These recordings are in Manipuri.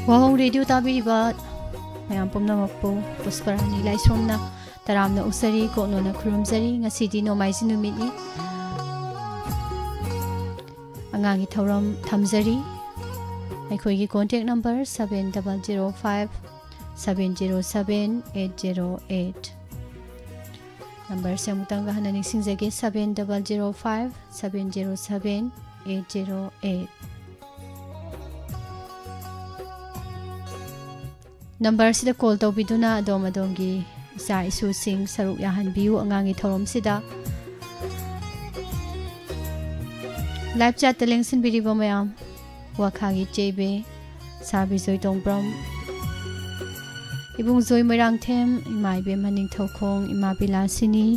Wahong radio tabiriba mayam pumnamakpo pusparani laisomna taramna usari ko nona khurumjari ngasidi nomaisi numiti angangi thauram thamjari aikhoigi contact number 7005 707 808 number semutanga hanani singjage 7005 707 808 number sida call tawbiduna adom adongi isa isu sing saruk yahan biu angangi thorom sida live chat teleng sin biribo mayam wakhagi chebe sabi zoi tongbram ibung zoi merang them imai be maning thokong ima bilasini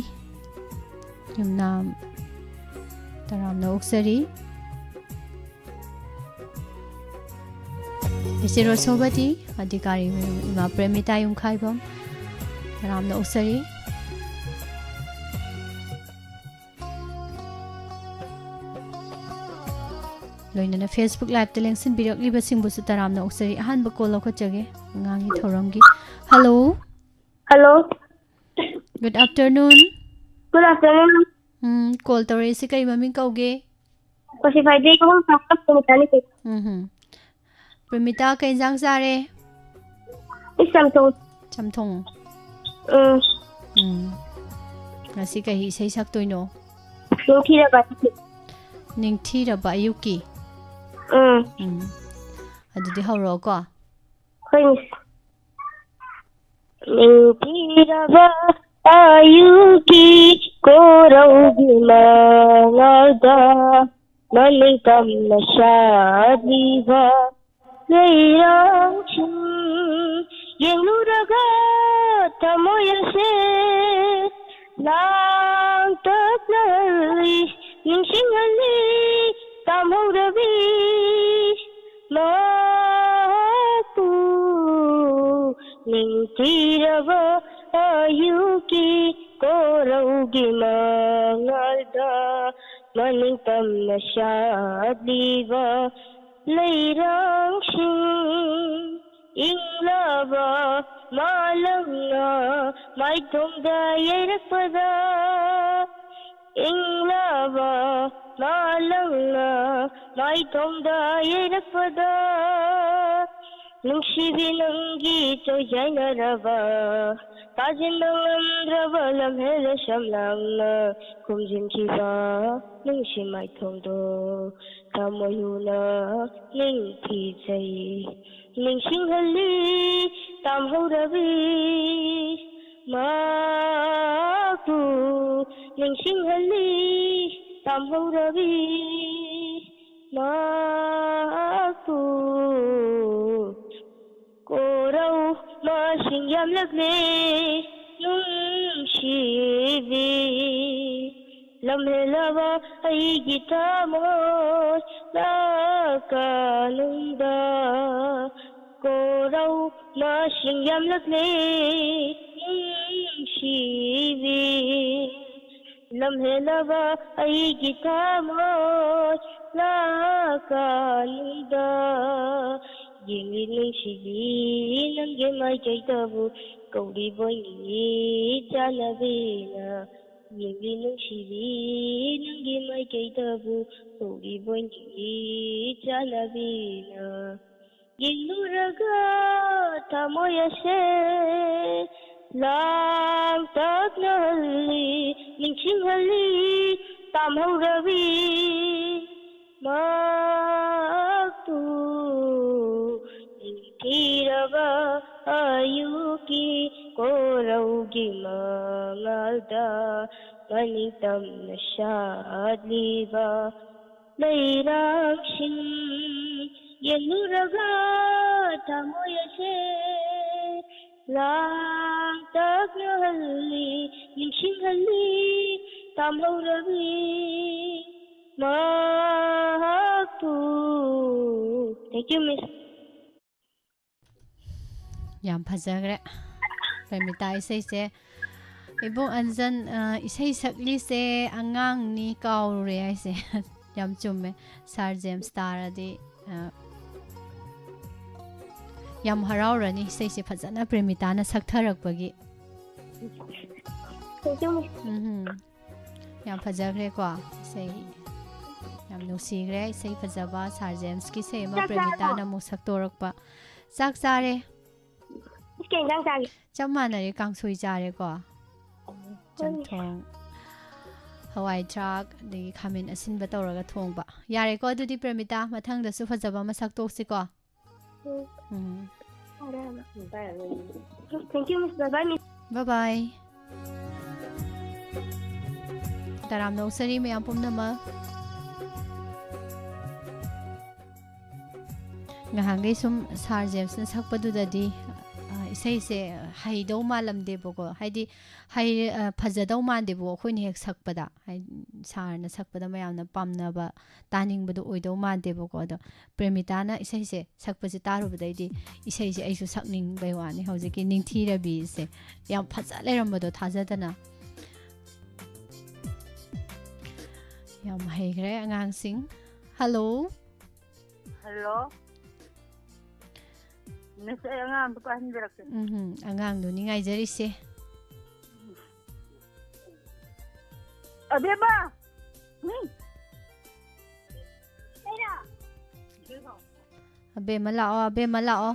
yumnam taram na uksari Isiro sobati adhikari ima premita yung khaibam taram na uksari loina na Facebook live teleng sin birok liba singbu su taram na uksari ahan ba call ko chage ngangi thoramgi hello good afternoon call tore si kai maming kauge Kasi Friday ko kung sakap pumitani ko. Primita kay jang sare Samtong. chamthong ngasi kai isai saktoy no Yung kira ba? ningthira ba yuki adudi hawro ko Hoy miss. Yung kira ba ayuki koraw gimangada maling kam na shadi ba Layang ching yang luraga tamoya se lang tatlali ning singali tamhong rabi matu ning tiraba ayuki koraugi mangalda maning tam na shadiba Layrang sing inglaba malangna may tunggay rakpada inglaba malangna may tunggay rakpada nung sibinanggi to jay naraba kajin nangamdraba lamhela shamlangna kumjin kiba nung simay tungdo Tamoyuna ning tijay ning singhali tamho rabi maku ning singhali tamho rabi maku korau masingyam lagne nung shibi lamhelava ay gitamo nakalunda koraw masingyam lagne shivi lamhelava ay gitamo nakalunda yingin ng shivi nang gemay kay tabu kauri boy ni chanabina Yingin ng shivi nang gimay kay tabu Uri boy ni chanabina Yinuraga tamoya se Lang tak na hali Ning singhali tamhaw rabi Magtu Ning tiraba ayuki koraw gimangalda manitam na shadliba layrang sing yanuraga tamoya se lang tak na hali ning singhali tamhaw rabi magtu Thank you, Miss. yam phajagre Primita isai se ibong anjan isai sakli se angang ni kaure ai se yam chumme Sir James Star adi ꯌꯥꯝ ꯍꯔꯥꯎꯔꯅꯤ ꯏꯁꯩꯁꯦ ꯐꯖꯅ ꯄ꯭ꯔꯦꯃꯤꯇꯥꯅ ꯁꯛꯊꯔꯛꯄꯒꯤ Thank you, Miss. ꯌꯥꯝ ꯐꯖꯈ꯭ꯔꯦꯀꯣ ꯏꯁꯩ ꯌꯥꯝ ꯅꯨꯡꯁꯤꯈ꯭ꯔꯦ ꯏꯁꯩ ꯐꯖꯕ ꯁꯥꯔ ꯖꯦꯝꯁꯀꯤ ꯏꯁꯩ ꯑꯃ ꯄ꯭ꯔꯦꯃꯤꯇꯥꯅ ꯑꯃꯨꯛ ꯁꯛꯇꯣꯔꯛꯄ ꯆꯥꯛ ꯆꯥꯔꯦ ꯆꯞ ꯃꯥꯟꯅꯔꯦ ꯀꯥꯡꯁꯣꯏ ꯆꯥꯔꯦꯀꯣ ꯆꯝꯊꯣꯡ ꯍꯋꯥꯏ ꯊ꯭ꯔꯥꯛ ꯑꯗꯒꯤ ꯈꯥꯃꯦꯟ ꯑꯁꯤꯟꯕ ꯇꯧꯔꯒ ꯊꯣꯡꯕ ꯌꯥꯔꯦꯀꯣ ꯑꯗꯨꯗꯤ ꯄ꯭ꯔꯦꯃꯤꯇꯥ ꯃꯊꯪꯗꯁꯨ ꯐꯖꯕ ꯑꯃ ꯁꯛꯇꯣꯛꯁꯤꯀꯣ Thank you, Miss. Bye-bye, Miss. ꯕꯥꯏ ꯕꯥꯏ ꯇꯔꯥꯝ ꯅꯧꯁꯔꯤ ꯃꯌꯥꯝ ꯄꯨꯝꯅꯃꯛ ꯉꯍꯥꯟꯈꯩ ꯁꯨꯝ ꯁꯥꯔ ꯖꯦꯝꯁꯅ ꯁꯛꯄꯗꯨꯗꯗꯤ ꯏꯁꯩꯁꯦ ꯍꯩꯗꯧ ꯃꯥꯜꯂꯝꯗꯦꯕꯀꯣ ꯍꯥꯏꯗꯤ ꯐꯖꯗꯧ ꯃꯥꯟꯗꯦꯕꯀꯣ ꯑꯩꯈꯣꯏꯅ ꯍꯦꯛ ꯁꯛꯄꯗ ꯁꯥꯔꯅ ꯁꯛꯄꯗ ꯃꯌꯥꯝꯅ ꯄꯥꯝꯅꯕ ꯇꯥꯅꯤꯡꯕꯗꯣ ꯑꯣꯏꯗꯧ ꯃꯥꯟꯗꯦꯕꯀꯣ ꯑꯗꯣ ꯄ꯭ꯔꯦꯃꯤꯇꯥꯅ ꯏꯁꯩꯁꯦ ꯁꯛꯄꯁꯦ ꯇꯥꯔꯨꯕꯗꯩꯗꯤ ꯏꯁꯩꯁꯦ ꯑꯩꯁꯨ ꯁꯛꯅꯤꯡꯕꯩ ꯋꯥꯅꯤ ꯍꯧꯖꯤꯛꯀꯤ ꯅꯤꯡꯊꯤꯔꯕꯤꯁꯦ ꯌꯥꯝ ꯐꯖ ꯂꯩꯔꯝꯕꯗꯣ ꯊꯥꯖꯗꯅ ꯌꯥꯝ ꯍꯩꯈ꯭ꯔꯦ ꯑꯉꯥꯡꯁꯤꯡ ꯍꯜꯂꯣ ꯍꯜꯂꯣ ꯃꯤꯁ ꯑꯩ ꯑꯉꯥꯡꯗꯣ ꯄꯥꯏꯍꯟꯕꯤꯔꯛꯀꯦ ꯑꯉꯥꯡꯗꯨꯅꯤ ꯉꯥꯏꯖꯔꯤꯁꯦ ꯑꯕꯦꯝꯃ ꯑꯕꯦꯝꯃ ꯂꯥꯛꯑꯣ ꯑꯕꯦꯝꯃ ꯂꯥꯛꯑꯣ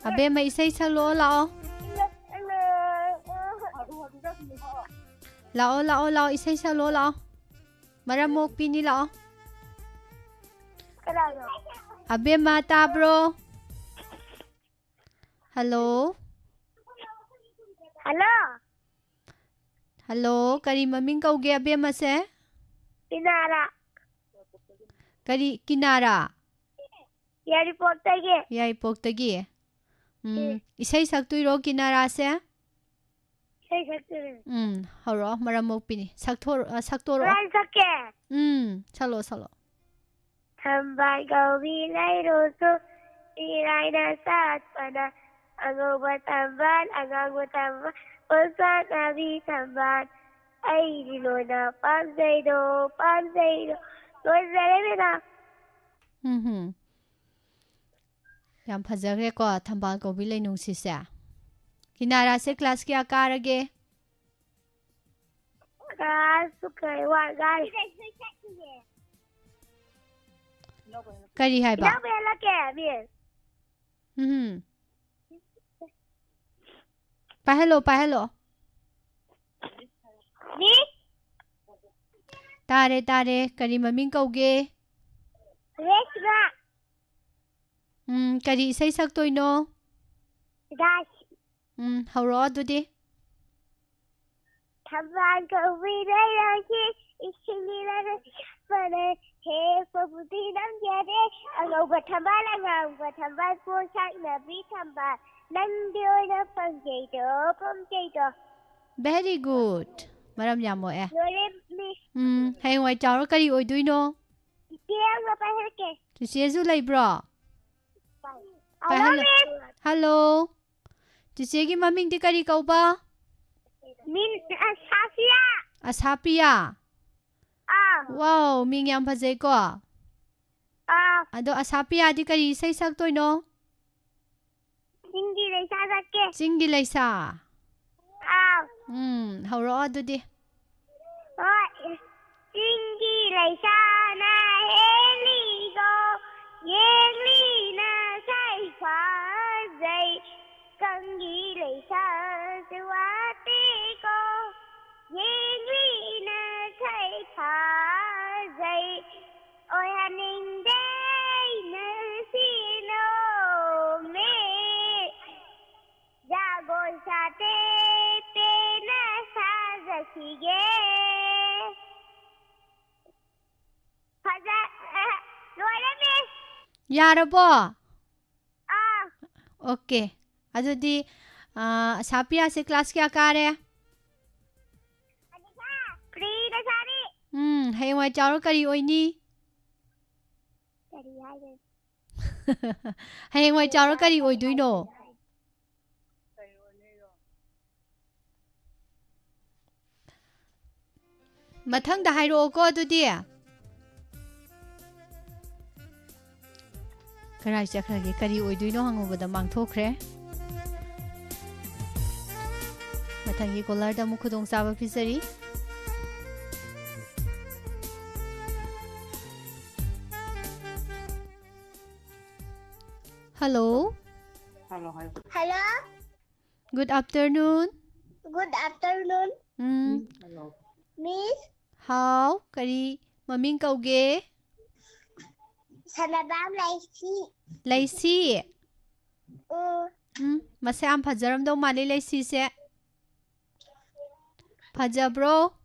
ꯑꯕꯦꯝꯃ ꯏꯁꯩ ꯁꯛꯂꯛꯑꯣ ꯂꯥꯛꯑꯣ ꯂꯥꯛꯑꯣ ꯂꯥꯛꯑꯣ ꯂꯥꯛꯑꯣ ꯏꯁꯩ ꯁꯛꯂꯛꯑꯣ ꯂꯥꯛꯑꯣ ꯃꯔꯝ ꯃꯣꯛꯄꯤꯅꯤ ꯂꯥꯛꯑꯣ ꯑꯕꯦꯝꯃ ꯇꯥꯕ꯭ꯔꯣ ꯍꯜꯂꯣ Hello. ꯍꯜꯂꯣ ꯀꯔꯤ ꯃꯃꯤꯡ ꯀꯧꯒꯦ ꯑꯕꯦꯝꯃꯁꯦ Inara. ꯀꯔꯤ ꯀꯤꯅꯥꯔꯥ Yairipottage. ꯌꯥꯏꯔꯤꯄꯣꯛꯇꯒꯤ ꯏꯁꯩ ꯁꯛꯇꯣꯏꯔꯣ ꯀꯤꯅꯥꯔꯥꯁꯦ Say something. ꯍꯧꯔꯛꯑꯣ ꯃꯔꯝ ꯃꯣꯛꯄꯤꯅꯤ sꯛꯇꯣꯔꯛꯑꯣ Sake. ꯁꯛꯂꯛꯑꯣ ꯁꯛꯂꯛꯑꯣ Tambai gawi lairosu. Iraina satpana. Agoba tamban. Agago tamban. Osa nabi tamban. Ay dilona. Panzaido. Panzaido. Lozaremina. ꯌꯥꯝ ꯐꯖꯈ꯭ꯔꯦꯀꯣ ꯊꯝꯕꯥꯜ ꯀꯧꯕꯤ ꯂꯩꯅꯨꯡꯁꯤꯁꯦ ꯀꯤꯅꯥꯔꯥꯁꯦ ꯀ꯭ꯂꯥꯁ ꯀꯌꯥ ꯀꯥꯔꯒꯦ Kasukai wagai. ꯀꯔꯤ ꯍꯥꯏꯕ ꯄꯥꯏꯍꯜꯂꯣ ꯄꯥꯏꯍꯜꯂꯣ ꯇꯥꯔꯦ ꯇꯥꯔꯦ ꯀꯔꯤ ꯃꯃꯤꯡ ꯀꯧꯒꯦ ꯀꯔꯤ ꯏꯁꯩ ꯁꯛꯇꯣꯏꯅೋ ꯍꯧꯔꯛꯑꯣ ꯑꯗꯨꯗꯤ Tamban kawi lairosu. Isinilana fane. He pabuti nam jade. Agoba tamban. Agoba tamban. Osa nabi tamban. Nandioina panjaido. Panjaido. Very good ꯃꯔꯝ ꯌꯥꯝ ꯃꯣꯛꯑꯦ ꯍꯌꯦꯡꯋꯥꯏ ꯆꯥꯎꯔ ꯀꯔꯤ ꯑꯣꯏꯗꯣꯏꯅꯣ ꯆꯤꯆꯦꯁꯨ ꯂꯩꯕ꯭ꯔꯣ ꯍꯜꯂꯣ ꯆꯤꯆꯦꯒꯤ ꯃꯃꯤꯡꯗꯤ ꯀꯔꯤ ꯀꯧꯕ ꯑꯁꯥꯄꯤꯌꯥ ꯋꯥꯎ ꯃꯤꯡ ꯌꯥꯝ ꯐꯖꯩꯀꯣ ꯑꯗꯣ ꯑꯁꯥꯄꯤꯌꯥꯗꯤ ꯀꯔꯤ ꯏꯁꯩ ꯁꯛꯇꯣꯏꯅꯣ ꯆꯤꯡꯒꯤ ꯂꯩꯁꯥ ꯍꯧꯔꯛꯑꯣ ꯑꯗꯨꯗꯤ Chingi laisana heligo. Yelina sai fazai. Kangi laisa suwatiko. Yelina sai fazai. Oi haningday na sino me. Jagoy sate te na sazakige. ꯌꯥꯔꯕꯣ ꯑꯣꯀꯦ ꯑꯗꯨꯗꯤ ꯑꯁꯥꯄꯤꯌꯥꯁꯦ ꯀ꯭ꯂꯥꯁ ꯀꯌꯥ ꯀꯥꯔꯦ ꯍꯌꯦꯡꯋꯥꯏ ꯆꯥꯎꯔ ꯀꯔꯤ ꯑꯣꯏꯅꯤ ꯍꯌꯦꯡꯋꯥꯏ ꯆꯥꯎꯔ ꯀꯔꯤ ꯑꯣꯏꯗꯣꯏꯅꯣ ꯃꯊꯪꯗ ꯍꯥꯏꯔꯛꯑꯣꯀꯣ ꯑꯗꯨꯗꯤ ꯀꯔꯥꯏ ꯆꯠꯈ꯭ꯔꯒꯦ ꯀꯔꯤ ꯑꯣꯏꯗꯣꯏꯅꯣ ꯍꯪꯉꯨꯕꯗ ꯃꯥꯡꯊꯣꯛꯈ꯭ꯔꯦ ꯃꯊꯪꯒꯤ ꯀꯣꯂꯔꯗ ꯑꯃꯨꯛ ꯈꯨꯗꯣꯡꯆꯥꯕ ꯄꯤꯖꯔꯤ Hello. Hello. Hello. Good afternoon. Good afternoon. Hello. Miss How? Kari maming kauge? Sanabam Lacey. Lacey. Mase am phajaramdaw mali Lacey se. Phajabro?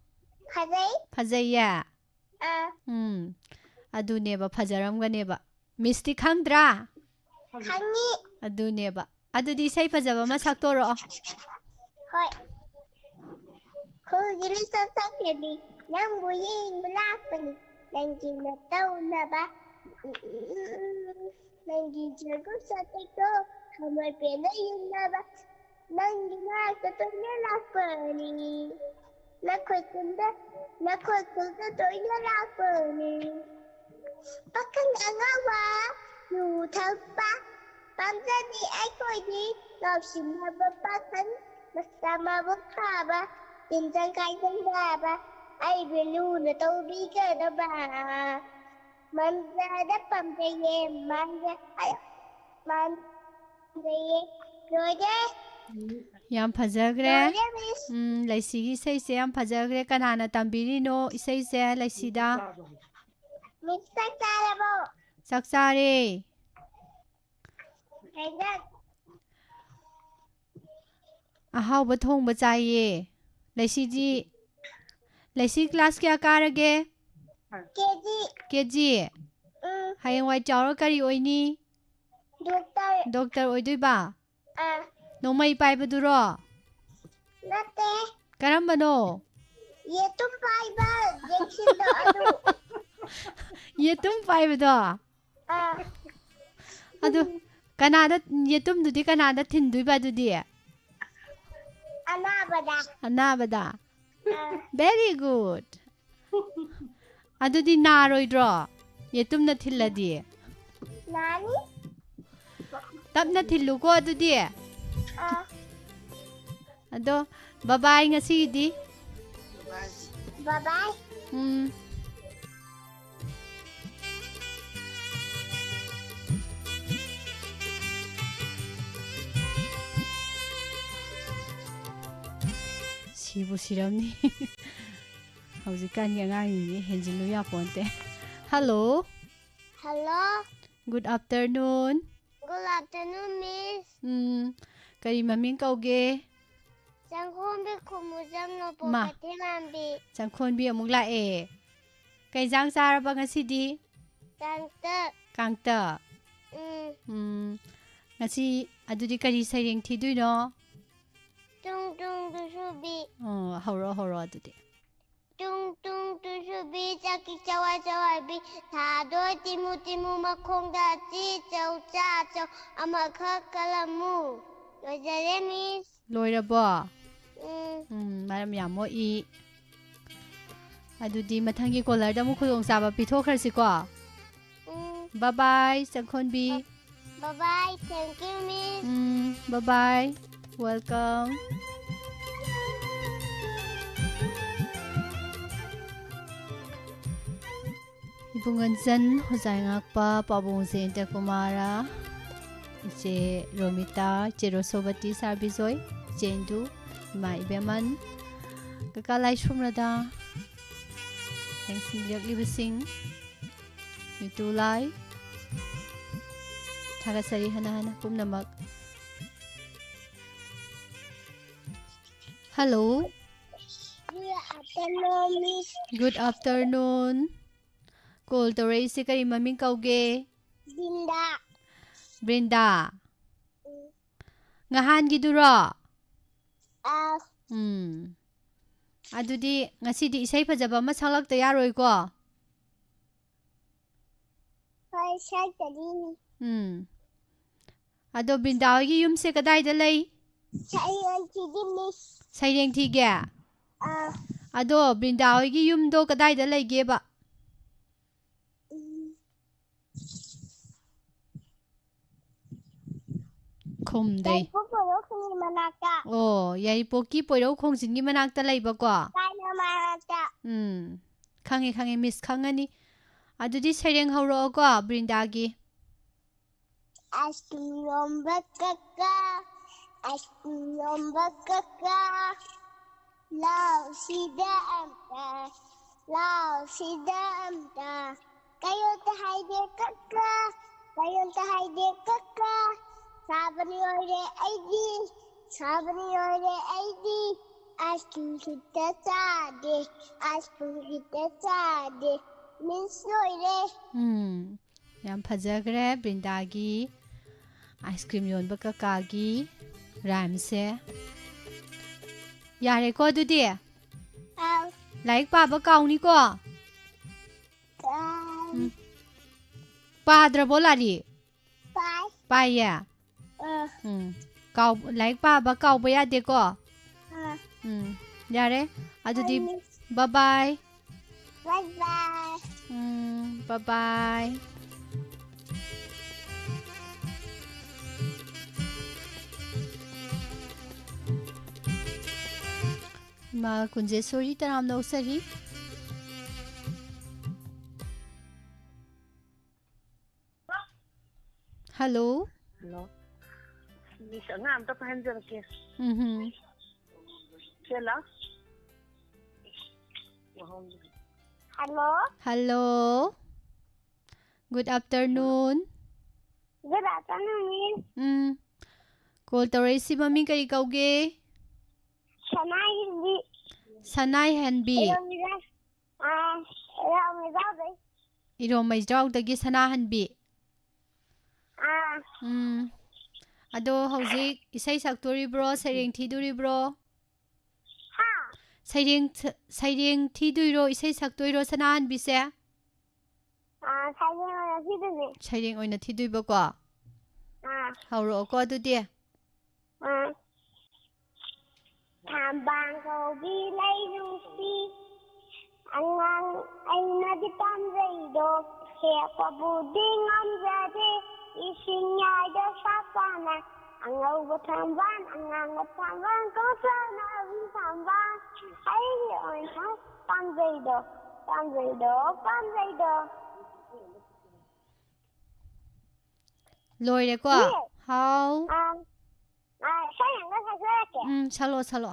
Phajai. Phajaya. Aduneba phajaramganeba. Misti khangdra? Khangi. Aduneba. Adudi isai phajaba ma saktoro. Hoi. Khugili sasakyani. Nambu yingu lakpani. Nangi natawunaba. Nangi jagu satikto. Hamay pena yunaba. Nangi nakatonya lakpani. Nakoy kunda tonya lakpani. Pakan angawa. Yu thapa. Pamjani aikoidi. Lopsinaba pakan. Masama bukaba. Tinjang kaitang baba. Ay belu na tawbiga na ba. Manjada pamjaye. Manjaye. Roje. Yam phajagre. Roje miss. Lacey gi isai se yam phajagre kanana tambiri no isai se Lacey da. Miss Saksarabo. Saksare. Kailan. Ahawba thongba chahiye. Lacey class kya karage? KG. Hayengwai chawra kari oini? Doctor oidoi ba? Nomai paibaduro? Nate. Karambano? Yetum paiba. Jeksindo adu. Yetum paibado? Adu kanada yetum dudi kanada thindui ba dudi? Anabada. Very good. Adudi naroidro. Yetumna thilladi. Nani? Tapna thillu ko adudi. Ado bye bye ngasidi. Bye bye. Sibu siramni. Hauzikan yang angi henjilu ya ponte. Hello. Hello. Good afternoon. Good afternoon, Miss. Kari maming kauge? Changkhonbi khumujam no Ma. pokatilambi. Changkhonbi amuk lae. Kay jang saraba ngasidi? Kangta. Ngasi adudi kari saireng thiduino? Tung tung dusubi. Horo adudi. Tung tung dusubi chaki chawai chawai bi. Thadoi timu timu makhongda chi chaw cha chaw amakha kalamu. Lojare, Miss. Loirabo? Maram yamo I. Adudi mathangi kolarda mu khudong saba pitokhrasi ko. Bye bye Changkhonbi. Bye bye. Thank you, Miss. Bye bye. Welcome. Ibunganjan hozai ngakpa pabongse Intakumara. Iche Romita, Iche Rosobati Sarbizoi, Jendu, Ima Ibeman, Kakalai Shumrada, Thanks Libasing, Mitulai, Tagasari Hanahana Pumnamak. Hello. Good afternoon, Miss. Good afternoon. Call to raise si kari maming kauge. Brenda. Ngahan giduro. Adudi ngasidi isay pajaba masalak tayaroi ko. Hoy, sakali. Ado Brenda hogi yum se kadai dalay? Saireng tigi, Miss. Saireng tige. Ado Brenda hogi yum do kadai dalay geba. ꯊꯨꯝꯗ꯭ꯔꯤ ꯄꯣꯏꯔꯧꯈꯣꯡꯒꯤ ꯃꯅꯥꯛꯇ ꯑꯣ ꯌꯥꯏꯔꯤꯄꯣꯛꯀꯤ ꯄꯣꯏꯔꯧ ꯈꯣꯡꯖꯤꯟꯒꯤ ꯃꯅꯥꯛꯇ ꯂꯩꯕꯀꯣ ꯀꯥꯏꯅ ꯃꯅꯥꯛꯇ ꯈꯪꯉꯦ ꯈꯪꯉꯦ ꯃꯤꯁ ꯈꯪꯉꯅꯤ ꯑꯗꯨꯗꯤ ꯁꯩꯔꯦꯡ ꯍꯧꯔꯛꯑꯣꯀꯣ ꯕ꯭ꯔꯤꯟꯗꯥꯒꯤ ꯑꯥꯏꯁ ꯀ꯭ꯔꯤꯝ ꯌꯣꯟꯕ ꯀꯀꯥ ꯑꯥꯏꯁ ꯀ꯭ꯔꯤꯝ ꯌꯣꯟꯕ ꯀꯀꯥ ꯂꯥꯎ ꯁꯤꯗ ꯑꯝꯇ ꯀꯩꯅꯣꯝꯇ ꯍꯥꯏꯒꯦ ꯀꯀꯥ ꯀꯩꯅꯣꯝꯇ ꯍꯥꯏꯒꯦ ꯀꯀꯥ ꯁꯥꯕꯅꯤ ꯑꯣꯏꯔꯦ ꯑꯩꯗꯤ ꯑꯥꯏꯁ ꯀ꯭ꯔꯤꯝ ꯈꯤꯇ ꯆꯥꯗꯦ ꯑꯥꯏꯁ ꯀ꯭ꯔꯤꯝ ꯈꯤꯇ ꯆꯥꯗꯦ ꯃꯤꯁ ꯂꯣꯏꯔꯦ ꯌꯥꯝ ꯐꯖꯈ꯭ꯔꯦ ꯕ꯭ꯔꯤꯟꯗꯥꯒꯤ ꯑꯥꯏꯁ ꯀ꯭ꯔꯤꯝ ꯌꯣꯟꯕ ꯀꯀꯥꯒꯤ ꯔꯥꯏꯝꯁꯦ ꯌꯥꯔꯦꯀꯣ ꯑꯗꯨꯗꯤ ꯂꯥꯏꯔꯤꯛ ꯄꯥꯕ ꯀꯥꯎꯅꯤꯀꯣ ꯄꯥꯗ꯭ꯔꯕꯣ ꯂꯥꯏꯔꯤꯛ ꯄꯥꯏꯌꯦ ꯂꯥꯏꯔꯤꯛ ꯄꯥꯕ ꯀꯥꯎꯕ ꯌꯥꯗꯦꯀꯣ ꯌꯥꯔꯦ ꯑꯗꯨꯗꯤ ꯕꯥꯏ ꯕꯥꯏ ꯏꯃꯥ ꯀꯨꯟꯖꯦꯁꯣꯔꯤ ꯇꯔꯥꯝ ꯂꯧꯁꯔꯤ ꯍꯜꯂꯣ ꯍꯜꯂꯣ ꯃꯤꯁ ꯑꯉꯥꯡ ꯑꯝꯇ ꯄꯥꯏꯍꯟꯖꯔꯛꯀꯦ ꯆꯦꯜꯂ hello good afternoon Good afternoon. Call ꯇꯧꯔꯛꯏꯁꯤ ꯃꯃꯤꯡ ꯀꯔꯤ ꯀꯧꯒꯦ ꯁꯅꯥꯏ ꯍꯦꯟꯕꯤ ꯏꯔꯣꯝꯃꯩꯖꯥꯎꯗꯒꯤ ꯁꯅꯥꯍꯟꯕꯤ ꯑꯗꯣ ꯍꯧꯖꯤꯛ ꯏꯁꯩ ꯁꯛꯇꯣꯔꯤꯕ꯭ꯔꯣ ꯁꯩꯔꯦꯡ ꯊꯤꯗꯣꯔꯤꯕ꯭ꯔో ꯁꯩꯔꯦꯡ ꯊꯤꯗꯣꯏꯔో ꯏꯁꯩ ꯁꯛꯇꯣꯏꯔో ꯁꯅꯥꯍꯟꯕꯤꯁꯦ ꯁꯩꯔꯦꯡ ꯑꯣꯏꯅ ꯊꯤꯗꯣꯏꯕꯀꯣ ꯍꯧꯔꯛꯑꯣꯀꯣ ꯑꯗꯨꯗꯤ ꯊꯥꯝꯕꯥꯡ ꯀꯧꯕꯤ ꯂꯩ ꯅꯨꯡꯁꯤ ꯑꯉꯥꯡ ꯑꯩꯅꯗꯤ ꯄꯥꯝꯖꯩꯗꯣ ꯍꯦꯛꯄꯕꯨꯗꯤ ꯉꯝꯖꯗꯦ ꯏꯁꯤꯡ ꯌꯥꯏꯗ ꯁꯥꯠꯄꯅ ꯑꯉꯧꯕ ꯊꯥꯝꯕꯥꯟ ꯑꯉꯥꯡꯕ ꯊꯥꯝꯕꯥꯟ ꯀꯧꯁꯟꯅꯕꯤ ꯊꯥꯝꯕꯥꯟ ꯑꯩꯒꯤ ꯑꯣꯏꯅ ꯄꯥꯝꯖꯩꯗꯣ ꯂꯣꯏꯔꯦꯀꯣ ꯍꯥꯎ ꯁꯛꯂꯣ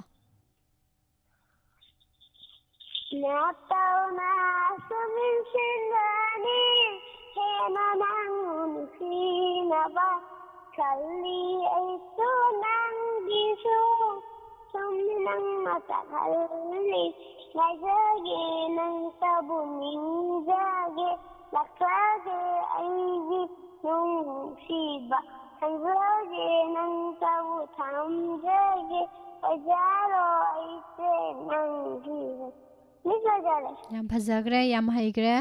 ꯅꯇꯧꯅ ꯁꯨꯃꯤꯟꯁꯤꯟꯕꯅꯤ ꯍꯦꯟꯅ ꯅꯪꯕꯨ ꯅꯨꯡꯁꯤꯅꯕ ꯈꯜꯂꯤ ꯑꯩꯁꯨ ꯅꯪꯒꯤꯁꯨ ꯁꯨꯝꯅ ꯅꯪꯅ ꯆꯠꯍꯜꯂꯤ ꯉꯥꯏꯖꯒꯦ ꯅꯪꯇꯕꯨ ꯅꯤꯡꯖꯒꯦ ꯂꯥꯛꯆꯒꯦ ꯑꯩꯒꯤ ꯅꯨꯡꯁꯤꯕ ꯈꯟꯖꯒꯦ ꯅꯪꯇꯕꯨ ꯊꯝꯖꯒꯦ ꯑꯣꯏꯖꯔꯣ ꯑꯩꯁꯦ ꯅꯪꯒꯤ ꯌꯥꯝ ꯐꯖꯈ꯭ꯔꯦ ꯌꯥꯝ ꯍꯩꯈ꯭ꯔꯦ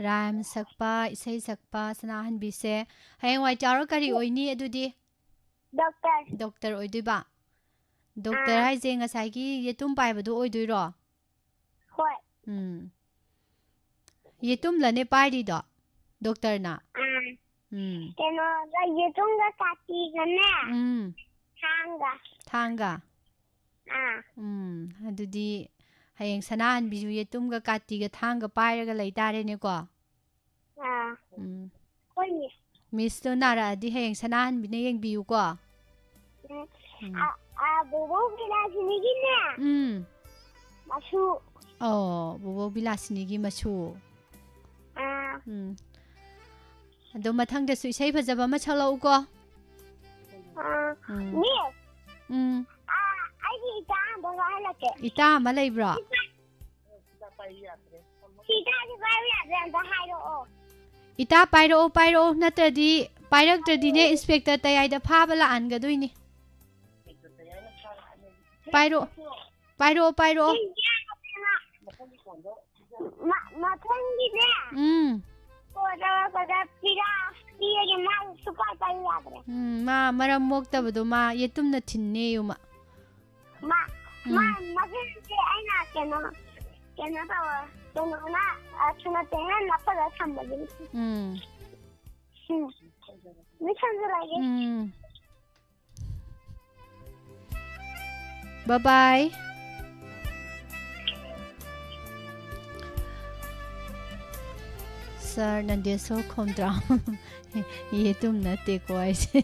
ꯔꯥꯏꯝ ꯁꯛꯄ ꯏꯁꯩ ꯁꯛꯄ ꯁꯅꯥꯍꯟꯕꯤꯁꯦ ꯍꯌꯦꯡꯋꯥꯏ ꯆꯥꯎꯔ ꯀꯔꯤ ꯑꯣꯏꯅꯤ ꯑꯗꯨꯗꯤ ꯗꯣꯛꯇꯔ ꯑꯣꯏꯗꯣꯏꯕ ꯗꯣꯛꯇꯔ ꯍꯥꯏꯁꯦ ꯉꯁꯥꯏꯒꯤ ꯌꯦꯇꯨꯝ ꯄꯥꯏꯕꯗꯣ ꯑꯣꯏꯗꯣꯏꯔꯣ ꯍꯣꯏ ꯌꯦꯇꯨꯝꯂꯅꯦ ꯄꯥꯏꯔꯤꯗꯣ ꯗꯣꯛꯇꯔꯅ ꯀꯩꯅꯣꯒ ꯌꯦꯇꯨꯝꯒ ꯀꯥꯇꯤꯒꯅꯦ ꯊꯥꯡꯒ ꯑꯗꯨꯗꯤ ꯍꯌꯦꯡ ꯁꯅꯥꯍꯟꯕꯤꯁꯨ ꯌꯦꯇꯨꯝꯒ ꯀꯥꯇꯤꯒ ꯊꯥꯡꯒ ꯄꯥꯏꯔꯒ ꯂꯩꯇꯥꯔꯦꯅꯦꯀꯣ ꯃꯤꯁꯇꯣ ꯅꯥꯔꯛꯑꯗꯤ ꯍꯌꯦꯡ ꯁꯅꯥꯍꯟꯕꯤꯅ ꯌꯦꯡꯕꯤꯌꯨꯀꯣ ꯕꯣꯕꯣꯛ ꯕꯤꯂꯥꯁꯤꯅꯤꯒꯤꯅꯦ ꯃꯁꯨ ꯕꯣꯕꯣꯛ ꯕꯤꯂꯥꯁꯤꯅꯤꯒꯤ ꯃꯁꯨ ꯑꯗꯣ ꯃꯊꯪꯗꯁꯨ ꯏꯁꯩ ꯐꯖꯕ ꯑꯃ ꯁꯛꯂꯛꯎꯀꯣ ꯑꯩꯒꯤ ꯏꯇꯥ ꯑꯃ ꯋꯥꯍꯜꯂꯛꯀꯦ ꯏꯇꯥ ꯑꯃ ꯂꯩꯕ꯭ꯔꯣ ꯏꯇꯥꯗꯤ ꯄꯥꯏꯕ ꯌꯥꯗ꯭ꯔꯦ ꯑꯝꯇ ꯍꯥꯏꯔꯛꯑꯣ ꯏꯇꯥ ꯄꯥꯏꯔꯛꯑꯣ ꯅꯠꯇ꯭ꯔꯗꯤ ꯄꯥꯏꯔꯛꯇ꯭ꯔꯗꯤꯅꯦ ꯏꯟꯁꯄꯦꯛꯇꯔ ꯇꯌꯥꯏꯗ ꯐꯥꯕ ꯂꯥꯛꯍꯟꯒꯗꯣꯏꯅꯤ ꯄꯥꯏꯔꯛꯑꯣ ꯃꯊꯪꯒꯤꯅꯦ ꯄꯤꯔꯒꯦ ꯃꯥ ꯁꯨꯄꯥꯏ ꯄꯥꯏꯕ ꯌꯥꯗ꯭ꯔꯦ ꯃꯥ ꯃꯔꯝ ꯃꯣꯛꯇꯕꯗꯣ ꯃꯥ ꯌꯦꯇꯨꯝꯅ ꯊꯤꯟꯅꯦꯌꯨꯃ ꯃꯊꯪꯁꯦ ꯑꯩꯅ ꯀꯩꯅꯣ ꯇꯧꯔ ꯀꯩꯅꯣꯅ ꯁꯨꯅꯇꯦꯅ ꯅꯞꯄꯒ ꯊꯝꯕꯒꯤꯅꯤ ꯃꯤ ꯊꯝꯖꯔꯒꯦ bye bye sir nandiyo so kontra ye tum natte ko aise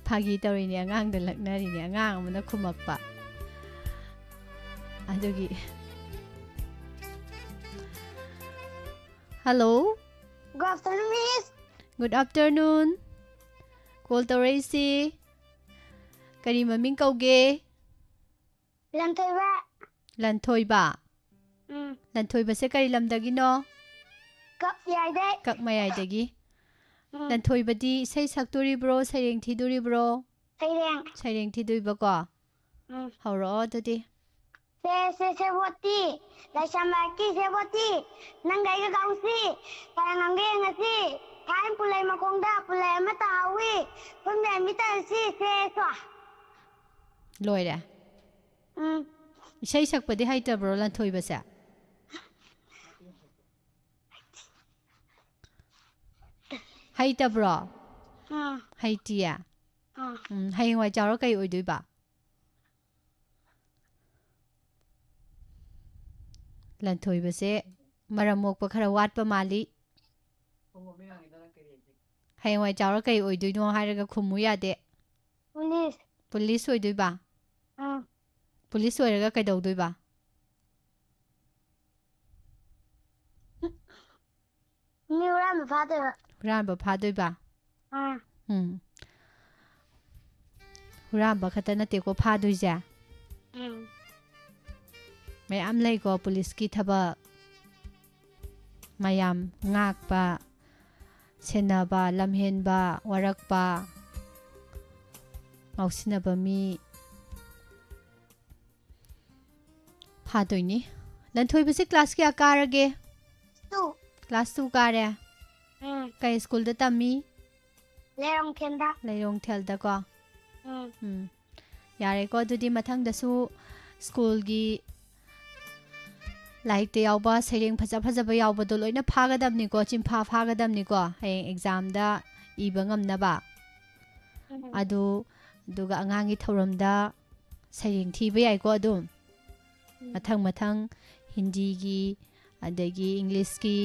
phagi tawini angang da laknari ni angang amana khumakpa adugi hello Good afternoon, Miss. good afternoon call tawraisi kari maming kauge Lantoiba. lanthoi ba se kari lamdagino Cup yade. kak mayai dagi lanthoi badi sei saktori bro saireng thiduri bro saireng thidui ba ko hauro dadi Se boti. Lashamaki se boti. Nangai ka kausi. Parang angge ngasi. Kain pulai makongda pulai matawi. Pumya mita si se swa. loira sei sakpadi haita bro lanthoi ba sa haita bro haitia hayeng wai chawra kai oidui ba lanthoi ba se maramok pa khara wat pa mali hayeng wai chawra kai oidui no hairaga khumu yade Police. police oidui ba police oiraga kaidodui ba Miura my father. huran ba phadui ba huran ba khata nate ko phadui ja mayam lei ko police ki thaba mayam ngak pa sena ba lamhen ba warak pa mausina ba mi phadui ni lanthoi ba se class kya karage Two. class 2 kare kai school da tami Lerong kenda. leirong thel da ko yare ko dudi mathang da su school gi like te yaw ba sereng phaja phaja ba yaw ba do loina phaga dam ni ko chimpha phaga dam ni ko hey exam da iba ngam na ba adu duga angangi thoram da sereng thi ba yai ko adum mathang hindi gi adagi english gi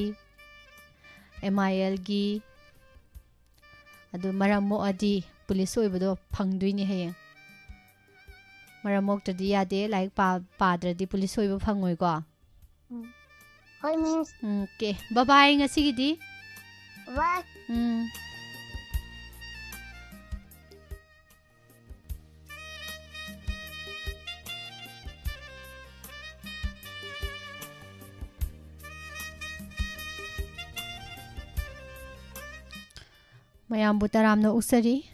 MIL gi adu maramo adi police oibado phangdui ni hayeng maramok tadi yade like padradi police oiba phangoi ko Hoy Miss. okay bye bye ngasi gidi Bye. mayam butaram no usari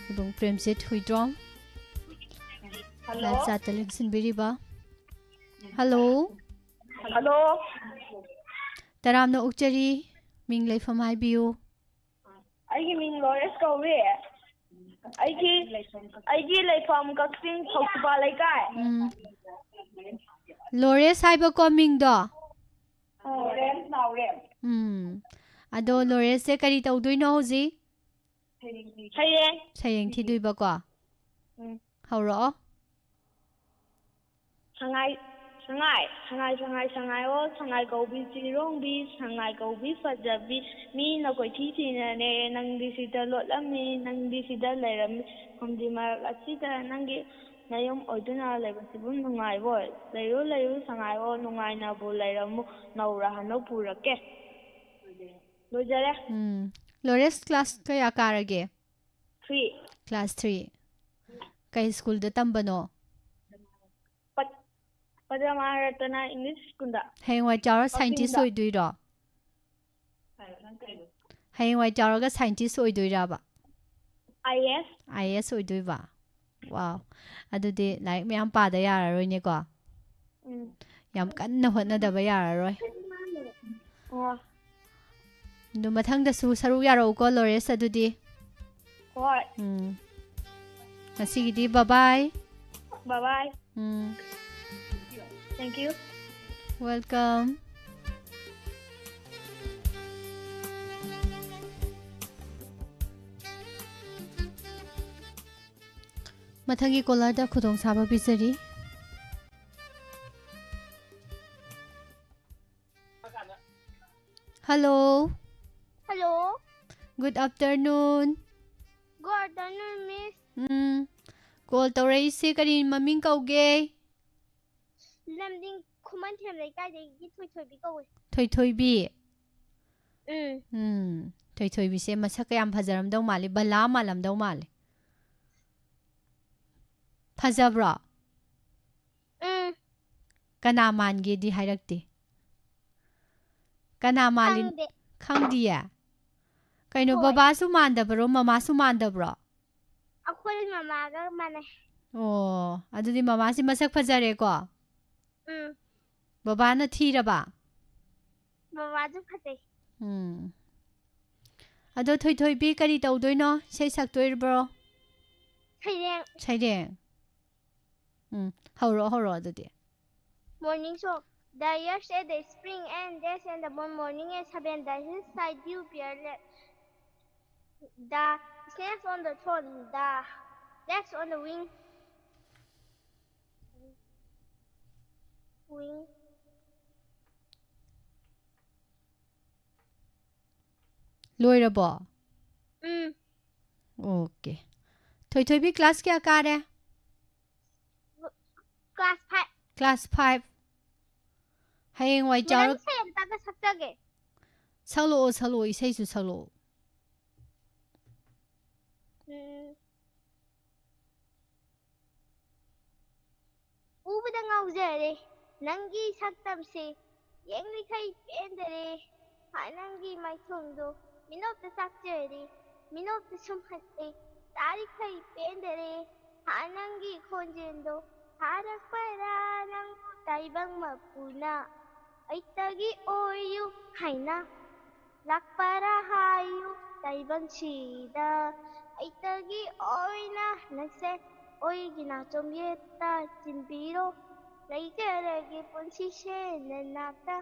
ibong premsit huidrom live chat television biriba hello Hello. taram no uchari ming leifam haibiu Aigi ming Lores kawe. Aigi leifam Kaksin Thoksuba Laikai. lores haiba ko ming do Rem. ado lores se kari tawdui no hoji Hayeng. sayeng thidui ba ko hauro Sangai o sangai kaubi sirongbi sangai kaubi fajabi mi na koi thi na ne nang di sida lotlami nang di sida leirami hamdi marak asida nangi nayom oiduna leibasibu nungai boy leiru sangai o nungai na bu leiramu naura hano purake lojare lores class kaya karage 3 class 3 kai school da tambano Padamartana English kunda hayengwai chawra scientist oidui ro hayengwai chawra ga scientist oidui ra ba IS oidui ba wow adudi like myam pa da yara roi ne ko yam kanna hotna da ba yara roi du mathang da su saru yaro ko lores adudi hoi ngasi bye bye bye thank you welcome ꯃꯊꯪꯒꯤ ꯀꯣꯂꯔꯗ ꯈꯨꯗꯣꯡꯆꯥꯕ ꯄꯤꯖꯔꯤ Hello Hello. Good afternoon Good afternoon, Miss. Call ꯇꯧꯔꯛꯏꯁꯦ ꯀꯔꯤ ꯃꯃꯤꯡ ꯀꯧꯒꯦ Lamding Kumantiam ꯂꯩꯀꯥꯏꯗꯒꯤ ꯊꯣꯏꯊꯣꯏꯕꯤ ꯀꯧꯋꯦ. ꯊꯣꯏꯊꯣꯏꯕꯤ ꯊꯣꯏꯊꯣꯏꯕꯤꯁꯦ ꯃꯁꯛ ꯀꯌꯥꯝ ꯐꯖꯔꯝꯗꯧ ꯃꯥꯜꯂꯤ ꯕꯂꯥ ꯃꯥꯜꯂꯝꯗꯧ ꯃꯥꯜꯂꯤ ꯐꯖꯕ꯭ꯔꯣ ꯀꯅꯥ ꯃꯥꯟꯒꯦꯗꯤ ꯍꯥꯏꯔꯛꯇꯦ ꯀꯅꯥ ꯃꯥꯜꯂꯤ ꯈꯪꯗꯤꯌꯦ ꯀꯩꯅꯣ ꯕꯕꯥꯁꯨ ꯃꯥꯟꯗꯕ꯭ꯔꯣ ꯃꯃꯥꯁꯨ ꯃꯥꯟꯗꯕ꯭ꯔꯣ ꯑꯩꯈꯣꯏ ꯃꯃꯥꯒ ꯃꯥꯟꯅꯩ ꯑꯣ ꯑꯗꯨꯗꯤ ꯃꯃꯥꯁꯤ ꯃꯁꯛ ꯐꯖꯔꯦꯀꯣ ꯕꯕꯥꯅ ꯊꯤꯔꯕ ꯕꯕꯥꯁꯨ ꯐꯖꯩ ꯑꯗꯣ ꯊꯣꯏꯊꯣꯏꯕꯤ ꯀꯔꯤ ꯇꯧꯗꯣꯏꯅꯣ ꯏꯁꯩ ꯁꯛꯇꯣꯏꯕ꯭ꯔꯣ ꯁꯩꯔꯦꯡ ꯍꯧꯔꯛꯑꯣ ꯑꯗꯨꯗꯤ Morning song. The years say the spring and days and the morning is 7. The hillside dew peerless. The snails on the throne. The flags on the wing. ꯂꯣꯏꯔꯕꯣ ꯑꯣꯀꯦ ꯊꯣꯏꯊꯣꯏꯕꯤ ꯀ꯭ꯂꯥꯁ ꯀꯌꯥ ꯀꯥꯔꯦ Class 5. Class 5 ꯍꯌꯦꯡꯋꯥꯏ ꯆꯥꯎꯔꯛ ꯁꯛꯂꯛꯑꯣ ꯏꯁꯩꯁꯨ ꯁꯛꯂꯛꯑꯣ ꯎꯕꯗ ꯉꯥꯎꯖꯔꯦ ꯅꯪꯒꯤ ꯁꯛꯇꯝꯁꯦ ꯌꯦꯡꯂꯤꯈꯩ ꯄꯦꯟꯗꯔꯦ ꯅꯪꯒꯤ ꯃꯥꯏꯊꯣꯡꯗꯣ ꯃꯤꯅꯣꯛꯇ ꯆꯥꯛꯆꯔꯦ ꯃꯤꯅꯣꯛꯇ ꯁꯨꯝꯍꯠꯂꯦ ꯇꯥꯔꯤꯈꯩ ꯄꯦꯟꯗꯔꯦ ꯅꯪꯒꯤ ꯈꯣꯟꯖꯦꯜꯗꯣ ꯊꯥꯔꯛꯄꯔꯥ ꯅꯪꯕꯨ ꯇꯥꯏꯕꯪ ꯃꯄꯨꯅ ꯑꯩꯇꯒꯤ ꯑꯣꯏꯌꯨ ꯍꯥꯏꯅ ꯂꯥꯛꯄꯔꯥ ꯍꯥꯏꯌꯨ ꯇꯥꯏꯕꯪꯁꯤꯗ ꯑꯩꯇꯒꯤ ꯑꯣꯏꯅ ꯅꯪꯁꯦ ꯑꯣꯏꯒꯤ ꯅꯥꯆꯣꯝ ꯌꯦꯠꯇ ꯆꯤꯟꯕꯤꯔꯣ ꯂꯩꯖꯔꯒꯦ ꯄꯨꯟꯁꯤꯁꯦ ꯅꯅꯥꯛꯇ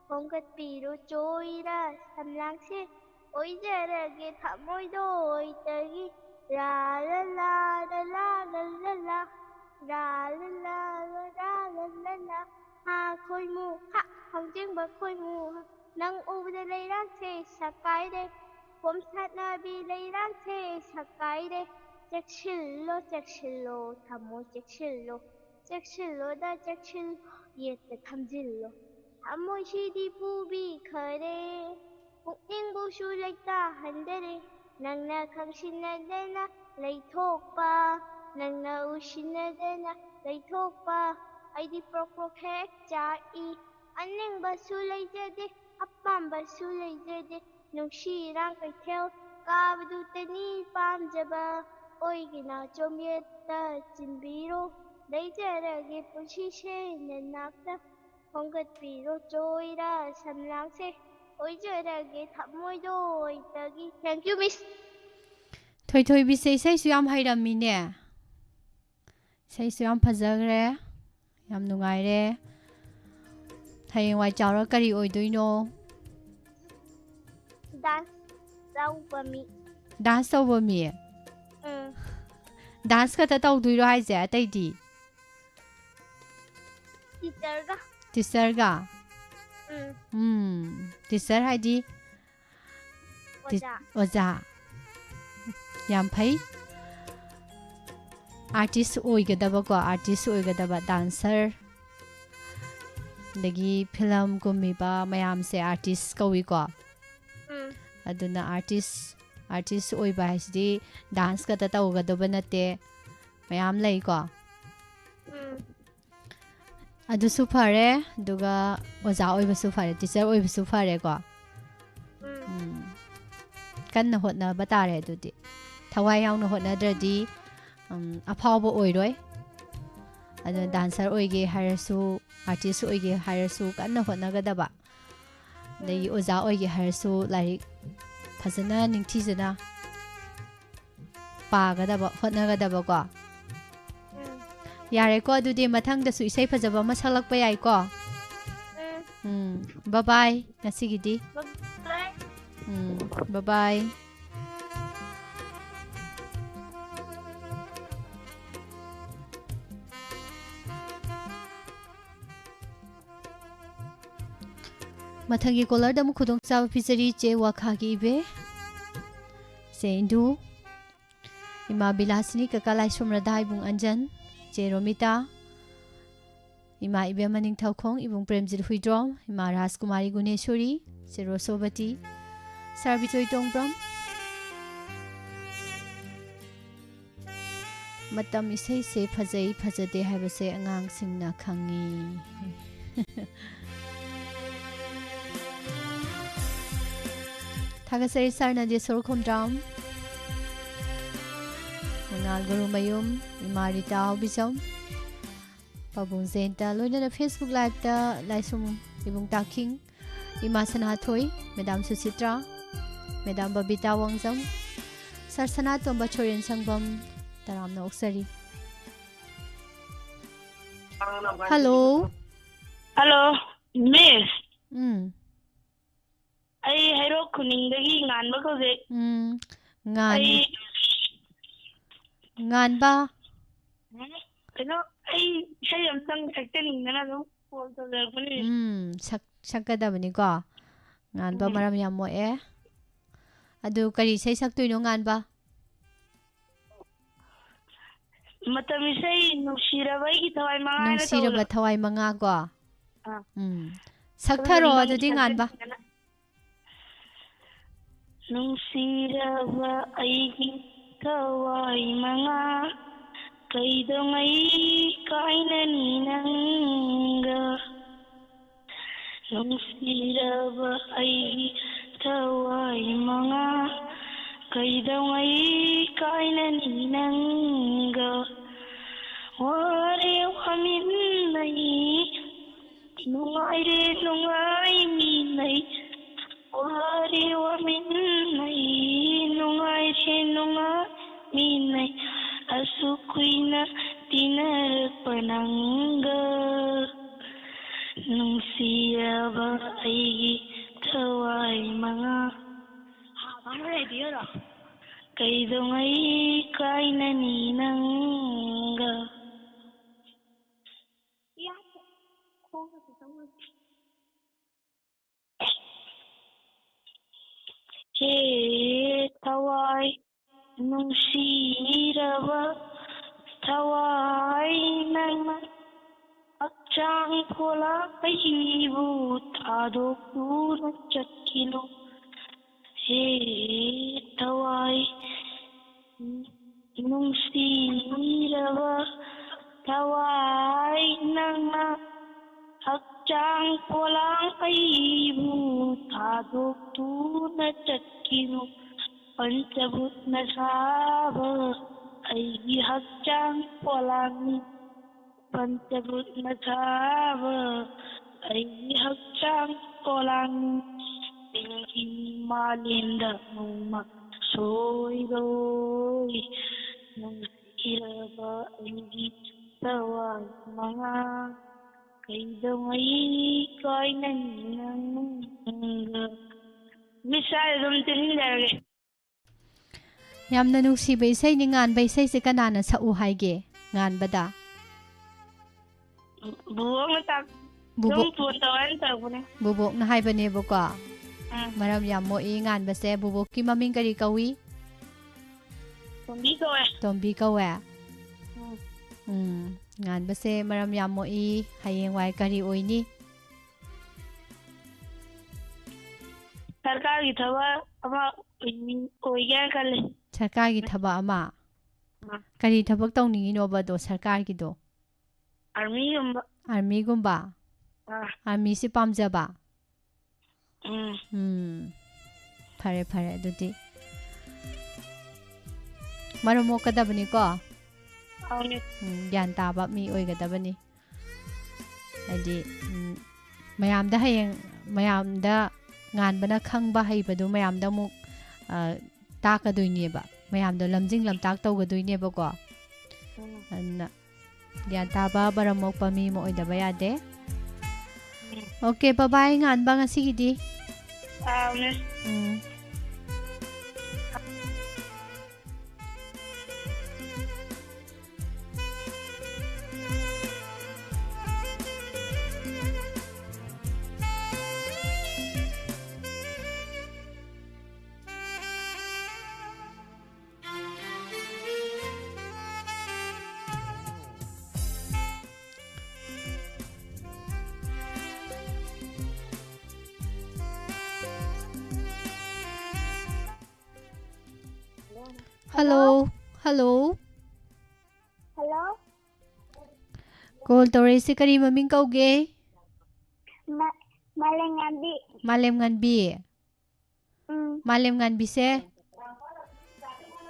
ꯈꯣꯝꯒꯠꯄꯤꯔꯣ ꯆꯣꯏꯔ ꯁꯝꯂꯥꯡꯁꯦ ꯑꯣꯏꯖꯔꯒꯦ ꯊꯃꯣꯏꯗꯣ ꯑꯩꯇꯒꯤ ꯂꯥ ꯂꯥ ꯂꯥ ꯂꯥ ꯂꯥ ꯂꯥ ꯂꯥ ꯂꯥ ꯂꯥ ꯂꯥ ꯂꯥ ꯂꯥ ꯂꯥ ꯂꯥ ꯍꯥ ꯈꯣꯏꯃꯨ ꯍꯥ ꯈꯣꯡꯖꯦꯡꯕ ꯈꯣꯏꯃꯨ ꯅꯪ ꯎꯕꯗ ꯂꯩꯔꯥꯡꯁꯦ ꯁꯛꯀꯥꯏꯔꯦ ꯄꯣꯝ ꯁꯥꯠꯅꯕꯤ ꯂꯩꯔꯥꯡꯁꯦ ꯁꯛꯀꯥꯏꯔꯦ ꯆꯦꯛꯁꯤꯜꯂꯣ ꯆꯦꯛꯁꯤꯜꯂꯣ ꯊꯃꯣꯏ ꯆꯦꯛꯁꯤꯜꯂꯣ ꯆꯦꯛꯁꯤꯜꯂꯣꯗ ꯆꯦꯛꯁꯤꯜꯂꯣ ꯌꯦꯠꯇ ꯊꯝꯖꯤꯜꯂꯣ ꯊꯃꯣꯏꯁꯤꯗꯤ ꯄꯨꯕꯤꯈꯔꯦ ꯄꯨꯛꯅꯤꯡꯕꯨꯁꯨ ꯂꯩꯇꯥꯍꯟꯗꯔꯦ ꯅꯪꯅ ꯈꯪꯁꯤꯟꯅꯗꯅ ꯂꯩꯊꯣꯛꯄ ꯅꯪꯅ ꯎꯁꯤꯟꯅꯗꯅ ꯂꯩꯊꯣꯛꯄ ꯑꯩꯗꯤ ꯄ꯭ꯔꯣꯛ ꯄ꯭ꯔꯣꯛ ꯍꯦꯛ ꯆꯥꯛꯏ ꯑꯅꯤꯡꯕꯁꯨ ꯂꯩꯖꯗꯦ ꯑꯄꯥꯝꯕꯁꯨ ꯂꯩꯖꯗꯦ ꯅꯨꯡꯁꯤꯔꯥꯡ ꯀꯩꯊꯦꯜ ꯀꯥꯕꯗꯨꯇꯅꯤ ꯄꯥꯝꯖꯕ ꯑꯣꯏꯒꯤ ꯅꯥꯆꯣꯝ ꯌꯦꯠꯇ ꯆꯤꯟꯕꯤꯔꯣ ꯂꯩꯖꯔꯒꯦ ꯄꯨꯟꯁꯤꯁꯦ ꯅꯅꯥꯛꯇ ꯈꯣꯝꯒꯠꯄꯤꯔꯣ ꯆꯣꯏꯔ ꯁꯝꯂꯥꯡꯁꯦ ꯑꯣꯏꯖꯔꯒꯦ ꯊꯃꯣꯏꯗꯣ ꯑꯩꯇꯒꯤ Thank you, Miss. ꯊꯣꯏꯊꯣꯏꯕꯤꯁꯦ ꯏꯁꯩꯁꯨ ꯌꯥꯝ ꯍꯩꯔꯝꯃꯤꯅꯦ ꯏꯁꯩꯁꯨ ꯌꯥꯝ ꯐꯖꯈ꯭ರೆ ꯌꯥꯝ ꯅꯨꯡꯉꯥꯏꯔꯦ ꯍꯌꯦꯡꯋꯥꯏ ꯆꯥꯎꯔ ꯀꯔꯤ ꯑꯣꯏꯗꯣꯏꯅꯣ Dance ꯇꯧꯕ ꯃꯤ ꯗꯥꯟꯁ ꯇꯧꯕ ꯃꯤ ꯗꯥꯟꯁ ꯈꯛꯇ ꯇꯧꯗꯣꯏꯔꯣ ꯍꯥꯏꯁꯦ ꯑꯇꯩꯗꯤ ꯇꯤꯆꯔꯒ ꯇꯤꯆꯔ ꯍꯥꯏꯗꯤ ꯑꯣꯖꯥ ꯌꯥꯝ ꯐꯩ ꯑꯥꯔꯇꯤꯁ ꯑꯣꯏꯒꯗꯕꯀꯣ ꯑꯥꯔꯇꯤꯁ ꯑꯣꯏꯒꯗꯕ ꯗꯥꯟꯁꯔ ꯑꯗꯒꯤ ꯐꯤꯂꯝ ꯀꯨꯝꯃꯤꯕ ꯃꯌꯥꯝꯁꯦ ꯑꯥꯔꯇꯤꯁ ꯀꯧꯏꯀꯣ ꯑꯗꯨꯅ ꯑꯥꯔꯇꯤꯁ ꯑꯣꯏꯕ ꯍꯥꯏꯁꯤꯗꯤ ꯗꯥꯟꯁ ꯈꯛꯇ ꯇꯧꯒꯗꯕ ꯅꯠꯇꯦ ꯃꯌꯥꯝ ꯂꯩꯀꯣ ꯑꯗꯨꯁꯨ ꯐꯔꯦ ꯑꯗꯨꯒ ꯑꯣꯖꯥ ꯑꯣꯏꯕꯁꯨ ꯐꯔꯦ ꯇꯤꯆꯔ ꯑꯣꯏꯕꯁꯨ ꯐꯔꯦꯀꯣ ꯀꯟꯅ ꯍꯣꯠꯅꯕ ꯇꯥꯔꯦ ꯑꯗꯨꯗꯤ ꯊꯋꯥꯏ ꯌꯥꯎꯅ ꯍꯣꯠꯅꯗ꯭ꯔꯗꯤ ꯑꯐꯥꯎꯕ ꯑꯣꯏꯔꯣꯏ ꯑꯗꯨꯅ ꯗꯥꯟꯁꯔ ꯑꯣꯏꯒꯦ ꯍꯥꯏꯔꯁꯨ ꯑꯥꯔꯇꯤꯁ ꯑꯣꯏꯒꯦ ꯍꯥꯏꯔꯁꯨ ꯀꯟꯅ ꯍꯣꯠꯅꯒꯗꯕ ꯑꯗꯒꯤ ꯑꯣꯖꯥ ꯑꯣꯏꯒꯦ ꯍꯥꯏꯔꯁꯨ ꯂꯥꯏꯔꯤꯛ ꯐꯖꯅ ꯅꯤꯡꯊꯤꯖꯅ ꯄꯥꯒꯗꯕ ꯍꯣꯠꯅꯒꯗꯕꯀꯣ ꯌꯥꯔꯦꯀꯣ ꯑꯗꯨꯗꯤ ꯃꯊꯪꯗꯁꯨ ꯏꯁꯩ ꯐꯖꯕ ꯑꯃ ꯁꯛꯂꯛꯄ ꯌꯥꯏꯀꯣ ꯕꯥꯏ ꯉꯁꯤꯒꯤꯗꯤ ꯕꯥꯏ ꯃꯊꯪꯒꯤ ꯀꯣꯂꯔꯗ ꯑꯃꯨꯛ ꯈꯨꯗꯣꯡꯆꯥꯕ ꯄꯤꯖꯔꯤ ꯆꯦ ꯋꯥꯈꯥꯒꯤ ꯏꯕꯦ ꯆꯦ ꯏꯟꯗꯨ ꯏꯃꯥ ꯕꯤꯂꯥꯁꯤꯅꯤ ꯀꯀꯥ ꯂꯥꯏꯁ꯭ꯔꯝ ꯔꯙꯥ ꯏꯕꯨꯡ ꯑꯟꯖꯟ ꯆꯦ ꯔꯣꯃꯤꯇꯥ ꯏꯃꯥ ꯏꯕꯦꯝꯃ ꯅꯤꯡꯊꯧꯈꯣꯡ ꯏꯕꯨꯡ ꯄ꯭ꯔꯦꯝꯖꯤꯠ ꯍꯨꯏꯗ꯭ꯔꯣꯝ ꯏꯃꯥ ꯔꯥꯖꯀꯨꯃꯥꯔꯤ ꯒꯨꯅꯦꯁꯣꯔꯤ ꯆꯦ ꯔꯣꯁꯣꯕꯇꯤ ꯁꯥꯔ ꯕꯤꯆꯣꯏ ꯇꯣꯡꯕ꯭ꯔꯝ ꯃꯇꯝ ꯏꯁꯩꯁꯦ ꯐꯖꯩ ꯐꯖꯗꯦ ꯍꯥꯏꯕꯁꯦ ꯑꯉꯥꯡꯁꯤꯡꯅ ꯈꯪꯉꯤ ꯊꯥꯒꯠꯆꯔꯤ ꯁꯥꯔ ꯅꯗꯤꯌ ꯁꯣꯔꯈꯣꯝꯗ꯭ꯔꯥꯝ ꯃꯉꯥꯜ ꯒꯨꯔꯨꯃꯌꯨꯝ ꯏꯃꯥ ꯔꯤꯇꯥ ꯍꯥꯎꯕꯤꯖꯝ ꯄꯥꯕꯨꯡ ꯖꯦꯟꯇ ꯂꯣꯏꯅꯅ ꯐꯦꯁꯕꯨꯛ ꯂꯥꯏꯚꯇ ꯂꯥꯏꯁꯨꯝ ꯏꯕꯨꯡ ꯇꯥꯈꯤꯡ ꯏꯃꯥ ꯁꯅꯥꯊꯣꯏ ꯃꯦꯗꯥꯝ ꯁꯨꯁꯤꯇ꯭ꯔꯥ ꯃꯦꯗꯥꯝ ꯕꯕꯤꯇꯥ ꯋꯥꯡꯖꯝ ꯁꯥꯔ ꯁꯅꯥꯇꯣꯝꯕ ꯁꯣꯔꯦꯟ ꯁꯪꯕꯝ ꯇꯔꯥꯝꯅ ꯑꯣꯛꯆꯔꯤ ꯍꯜꯂꯣ ꯍꯜꯂꯣ ꯃꯤꯁ ꯑꯩ ꯍꯩꯔꯣꯛ ꯈꯨꯅꯤꯡꯗꯒꯤ ꯉꯥꯟꯕ ꯀꯧꯖꯩ ꯉꯥꯟꯕ ꯀꯩꯅꯣ ꯑꯩ ꯏꯁꯩ ꯑꯃꯇꯪ ꯁꯛꯆꯅꯤꯡꯗꯅ ꯑꯗꯨꯝ ꯀꯣꯜ ꯇꯧꯖꯔꯛꯄꯅꯤ ꯁꯛꯀꯗꯕꯅꯤꯀꯣ ꯉꯥꯟꯕ ꯃꯔꯝ ꯌꯥꯝ ꯃꯣꯛꯑꯦ ꯑꯗꯨ ꯀꯔꯤ ꯏꯁꯩ ꯁꯛꯇꯣꯏꯅꯣ ꯉꯥꯟꯕ ꯃꯇꯝ ꯏꯁꯩ ꯅꯨꯡꯁꯤꯔꯕꯒꯤ ꯊꯋꯥꯏ ꯃꯉꯥ ꯅꯨꯡꯁꯤꯔꯕ ꯊꯋꯥꯏ ꯃꯉꯥ ꯀꯣ ꯁꯛꯊꯔꯣ ꯑꯗꯨꯗꯤ ꯉꯥꯟꯕ ꯅꯨꯡꯁꯤꯔꯕ ꯑꯩꯒꯤ ꯊꯋꯥꯏ ꯃꯉꯥ ꯀꯩꯗꯧꯉꯩ ꯀꯥꯏꯅꯅꯤ ꯅꯪꯒ ꯅꯨꯡꯁꯤꯔꯕ ꯑꯩꯒꯤ ꯊꯋꯥꯏ ꯃꯉꯥ ꯀꯩꯗꯧꯉꯩ ꯀꯥꯏꯅꯅꯤ ꯅꯪꯒ ꯋꯥꯔꯦ ꯋꯥꯃꯤꯟꯅꯩ ꯅꯨꯡꯉꯥꯏꯔꯦ ꯅꯨꯡꯉꯥꯏꯃꯤꯟꯅꯩ ꯋꯥꯔꯦ ꯋꯥꯃꯤꯟꯅꯩ ꯅꯨꯡꯉꯥꯏꯔꯦ ꯅꯨꯡꯉꯥꯏꯃꯤꯟꯅꯩ ꯑꯁꯨꯛ ꯀꯨꯏꯅ ꯇꯤꯟꯅꯔꯛꯄ ꯅꯪꯒ ꯅꯨꯡꯁꯤꯔꯕ ꯑꯩꯒꯤ ꯊꯋꯥꯏ ꯃꯉꯥ ꯀꯩꯗꯧꯉꯩ ꯀꯥꯏꯅꯅꯤ ꯅꯪꯒ ꯍꯦ ꯊꯋꯥꯏ ꯅꯨꯡꯁꯤꯔꯕ ꯊꯋꯥꯏ ꯅꯪꯅ ꯍꯛꯆꯥꯡ ꯄꯣꯂꯥꯏꯕꯨ ꯊꯥꯗꯣꯛꯇꯨꯅ ꯆꯠꯈꯤꯅꯨ ꯍꯦ ꯊꯋꯥꯏ ꯅꯨꯡꯁꯤꯔꯕ ꯊꯋꯥꯏ ꯅꯪꯅ ꯍꯛꯆꯥꯡ ꯄꯣꯂꯥꯏꯕꯨ ꯊꯥꯗꯣꯛꯇꯨꯅ ꯆꯠꯈꯤꯅꯨ ꯄꯟꯆꯚꯨꯠꯅ ꯁꯥꯕ ꯑꯩꯒꯤ ꯍꯛꯆꯥꯡ ꯄꯣꯂꯥꯡꯅꯤ ꯄꯟꯆꯚꯨꯠꯅ ꯁꯥꯕ ꯑꯩꯒꯤ ꯍꯛꯆꯥꯡ ꯄꯣꯂꯥꯡꯅꯤ ꯆꯤꯡꯒꯤ ꯃꯥꯂꯦꯝꯗ ꯅꯣꯡꯃ ꯁꯣꯏꯔꯣꯏ ꯅꯨꯡꯁꯤꯔꯕ ꯑꯩꯒꯤ ꯊꯋꯥꯏ ꯃꯉꯥ ꯀꯩꯗꯧꯉꯩ ꯀꯥꯏꯅꯅꯤ ꯅꯪꯒ ꯃꯤꯁ ꯑꯗꯨꯝ ꯇꯤꯟꯖꯔꯒꯦ ꯌꯥꯝꯅ ꯅꯨꯡꯁꯤꯕ ꯏꯁꯩꯅꯤ ꯉꯥꯟꯕ ꯏꯁꯩꯁꯦ ꯀꯅꯥꯅ ꯁꯛꯎ ꯍꯥꯏꯒꯦ ꯉꯥꯟꯕꯗ ꯕꯨꯕꯣꯛꯅ ꯍꯥꯏꯕꯅꯦꯕꯀꯣ ꯃꯔꯝ ꯌꯥꯝ ꯃꯣꯛꯏ ꯉꯥꯟꯕꯁꯦ ꯕꯨꯕꯣꯛꯀꯤ ꯃꯃꯤꯡ ꯀꯔꯤ ꯀꯧꯏ ꯇꯣꯝꯕꯤ ꯀꯧꯋꯦ ꯉꯥꯟꯕꯁꯦ ꯃꯔꯝ ꯌꯥꯝ ꯃꯣꯛꯏ ꯍꯌꯦꯡꯋꯥꯏ ꯀꯔꯤ ꯑꯣꯏꯅꯤ ꯁꯔꯀꯥꯔꯒꯤ ꯊꯕꯛ ꯑꯃ ꯑꯣꯏꯒꯦ ꯈꯜꯂꯤ ꯁꯔꯀꯥꯔꯒꯤ ꯊꯕꯛ ꯑꯃ ꯀꯔꯤ ꯊꯕꯛ ꯇꯧꯅꯤꯡꯉꯤꯅꯣꯕ ꯑꯗꯣ ꯁꯔꯀꯥꯔꯒꯤꯗꯣ ꯑꯥꯔꯃꯤꯒꯨꯝꯕ ꯑꯥꯔꯃꯤꯁꯤ ꯄꯥꯝꯖꯕ ꯐꯔꯦ ꯐꯔꯦ ꯑꯗꯨꯗꯤ ꯃꯔꯝ ꯃꯣꯛꯀꯗꯕꯅꯤꯀꯣ ꯒ꯭ꯌꯥꯟ ꯇꯥꯕ ꯃꯤ ꯑꯣꯏꯒꯗꯕꯅꯤ ꯍꯥꯏꯗꯤ ꯃꯌꯥꯝꯗ ꯍꯌꯦꯡ ꯃꯌꯥꯝꯗ ꯉꯥꯟꯕꯅ ꯈꯪꯕ ꯍꯩꯕꯗꯨ ꯃꯌꯥꯝꯗ ꯑꯃꯨꯛ ꯇꯥꯛꯀꯗꯣꯏꯅꯦꯕ ꯃꯌꯥꯝꯗꯣ ꯂꯝꯖꯤꯡ ꯂꯝꯇꯥꯛ ꯇꯧꯒꯗꯣꯏꯅꯦꯕꯀꯣ ꯑꯗꯨꯅ ꯒ꯭ꯌꯥꯟ ꯇꯥꯕ ꯃꯔꯝ ꯃꯣꯛꯄ ꯃꯤ ꯑꯃ ꯑꯣꯏꯗꯕ ꯌꯥꯗꯦ ꯑꯣꯀꯦ ꯕꯕꯥꯏ ꯉꯥꯟꯕ ꯉꯁꯤꯒꯤꯗꯤ Hello Hello Hello? Call tawrisi kari maming kauge Malay Nganbi. Malem nganbi Malem nganbi se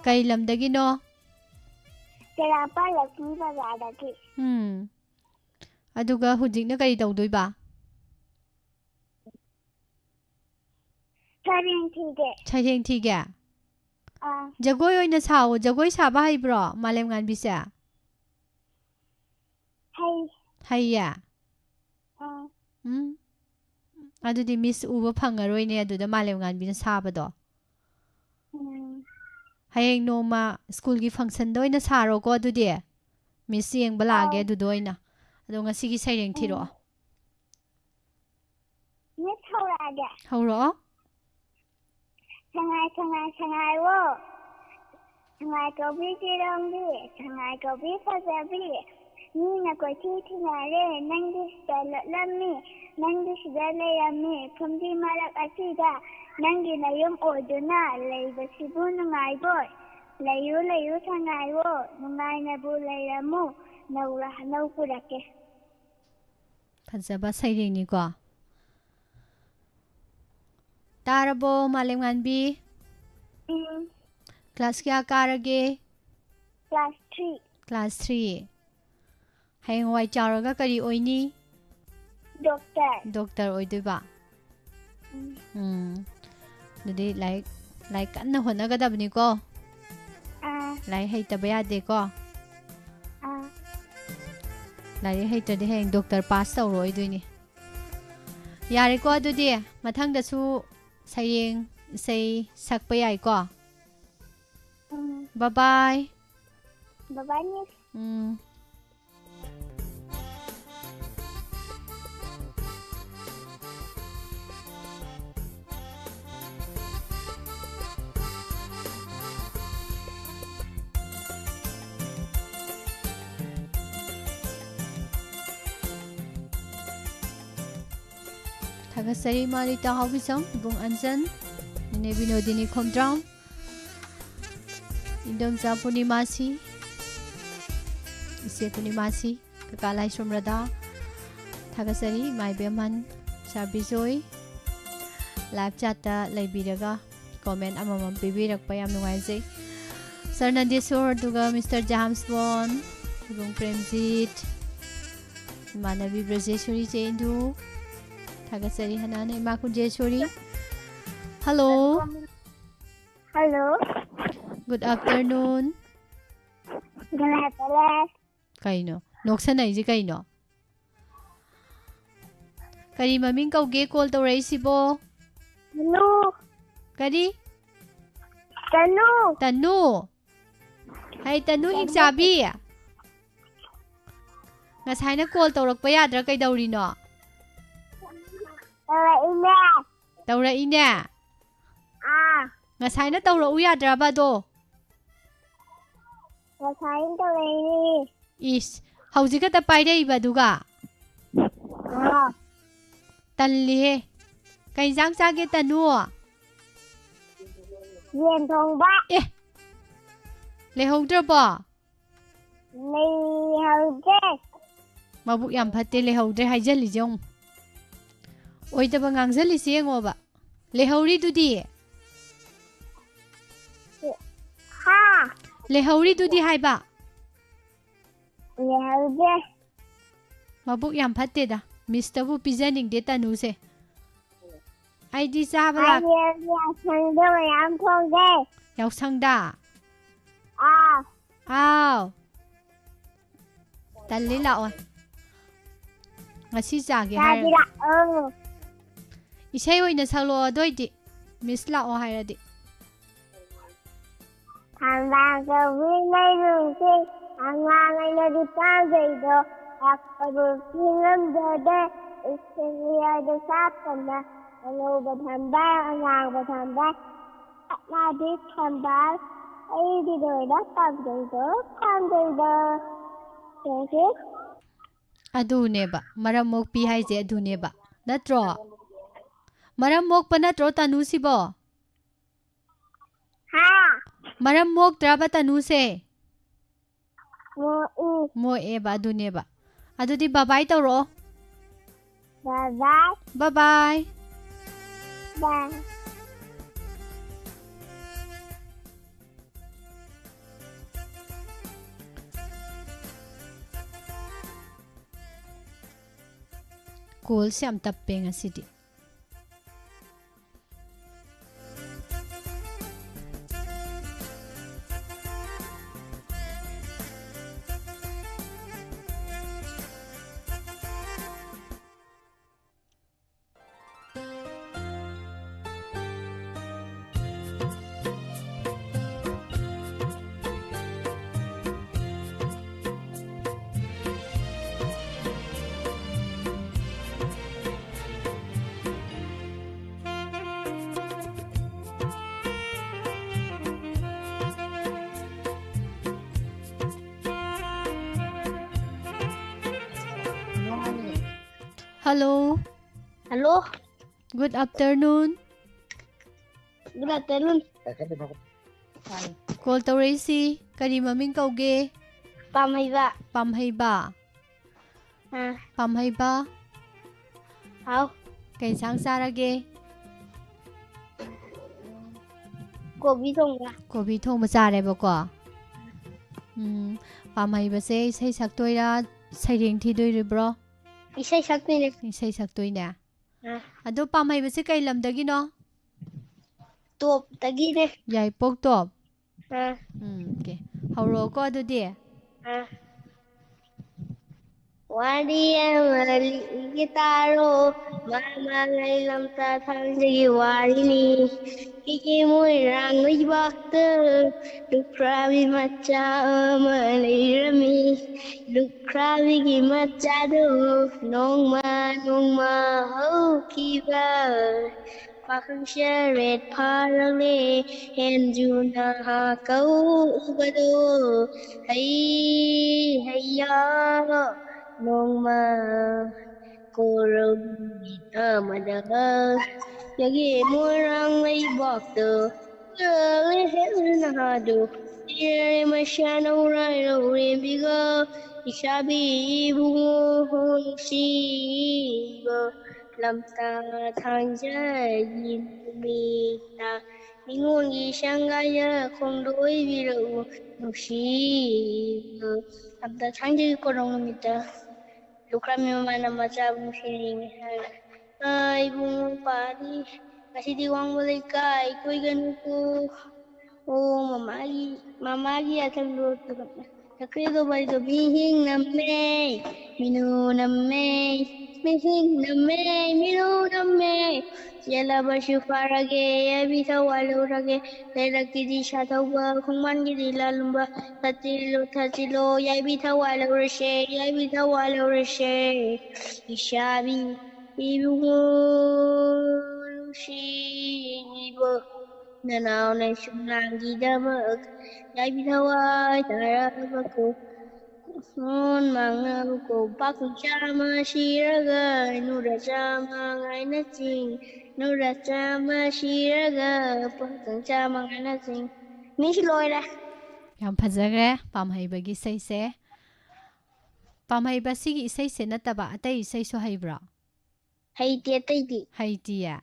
Kay lamdagi no Kerapa Lakshmi Bazadaki. Aduga hujikna kari tawdoiba Sareng Tige. Chayeng tige Jagoi oina sao jagoi saba haibro Malem nganbi se Hey. Hayya Adudi miss uba phangaroine aduda malem nganbi na sabado Hayeng noma school gi function do ina saro ko adudi miss yeng balage adudo ina ado ngasigi saireng thiro Miss Horaga. Hauro Sangai wo. Sangai Gobi Jirongbi. Sangai Gobi Fazabi. Nina Koti Tinare. Nangi Lami. Nangi Sidale Yami. Pundi Malak Asida. Nangi Layum Oduna. Lay Sibu Nungai Boy. Layu Sangai wo. Nungai Nabu Layamu. Naura Hanau Purake. Fazaba saireng ni ko Tarabo malem nganbi Class kya karage Class 3. Class 3 Hayeng wai charaga kari oini Doctor oidoiba Dudi like kanna honagadabni ko Lai heitaba yade ko Lai heitadi hayeng doctor pass tawro oidoini Yare ko adudi mathang dasu sayeng say sakpa yai ko Bye bye Bye-bye, Miss. Tagasari Marita Hobisong, Bung Ansan, Nebinodini Komdram, Indong sa Punimasi, Ise Punimasi, Kakalay Sumrada, Tagasari, Mai Beman, Sabizoy, Live Chata, Laibiraga, Comment Amamam Bibirak Payam Nuwaze, Sarnandisor, Duga, Mr. James Bond, Bung Premjit, Manabi Brazeshuri Jendu, Tagasari Hanana Imakunjeshuri. Hello. Hello. Good afternoon. Good afternoon. Kaino. Noksana iji kaino. Kari maming kauge call tawraisibo. Tanu. Kari? Tanu. Tanu. Hay Tanu higsabi. Ngasay na call tawrakpa yadra kay dawrino. Ina. Tawra ina. Ngasay na tawra uyadra ba do? Ngasay tawra Is. Hawzika ta payda iba duga. Tanli. Kay jang sage Tanu. Yen thong ba. Lehawdra ba? Lehawdra. Mabuk yam phatte lehawdra haijali jong. Oidaba ngangjali sengo ba. Lehawri dudi. Ha. Lehawri dudi haiba. Lehawdra. Mabuk yam phatte da. Mr. Bu pijaning de Tanu se. ID sabra. Yausangda mayam thongde. Yausangda. Aw. Talli lao. Ngasi jage hai. Isay oina saklo doidi. Miss lao hairadi. Hambang kawinay rungsi. Angangay na ditagaydo. Akabukinam dode. Isteriado sapana. Ano ba hambang? Angang ba hambang? At nadit hambang. Ay di doida pagdaydo. Pagdaydo. Thank you. Adune ba. Maram mokpi haije adune ba. Natro. Maram mokpa natro Tanu sibo. Ha. Maram moktraba tanuse. Mo Mo'eba aduneba. Adudi bye-bye tawro. bye-bye. Bye-bye. Bye. Cool si am tappe ngasidi. Hello. Hello. Good afternoon. Good afternoon. Call tawresi. Kari maming kauge. Pamhaiba. Pamhaiba. Pamhaiba. How? Kay sang sarage. Kobi thongba. Kobi thong masare bako. Pamhaiba se say saktoira sayring thidoiribro. Isay saktoine. Isay saktoine. Ado pamhaiba se kay lamdagino? Top tagine. Yai pok top. Okay. Hauro ko adudi. Wari gitaro mama lam ta thang ji wari ni kiki mui rang ni bakte lukravi macha amalai rami lukravi gi macha do nong ma ho kiba pakang sharet parale henjuna ha kau ubado hay nong ma cô madaga yagi murang lay bakto lay hen na do ire mashana urai no bigo ishabi bungo hon shigo lamta thangja yimita ningongi shangaya kondoi biro nushi lamta thangja korong mita Lukrami mana macam sini. Ibu pari kasih diwang boleh kai koi ganuku. Oh mamagi akan dulu tu. Takri do bari do bihing namme minu namme bihing namme minu namme. Yala basyu farage ya bisa walau rage lelak di syatauba kuman di lalumba tatilo ya bisa walau reshe ya bisa walau reshe ishabi ibu shibo nanau na shumang gidamak ya bisa wa tarabaku Sun mga ko bakung chama shiraga nura chama ngai na ching nura chama shiraga bakung chama ngai na ching ni loi ra Yam phajagre pamhaiba gi sai se. Pamhaiba sigi isai se nataba atai isai so haibra. haiti taiti Haiti ya.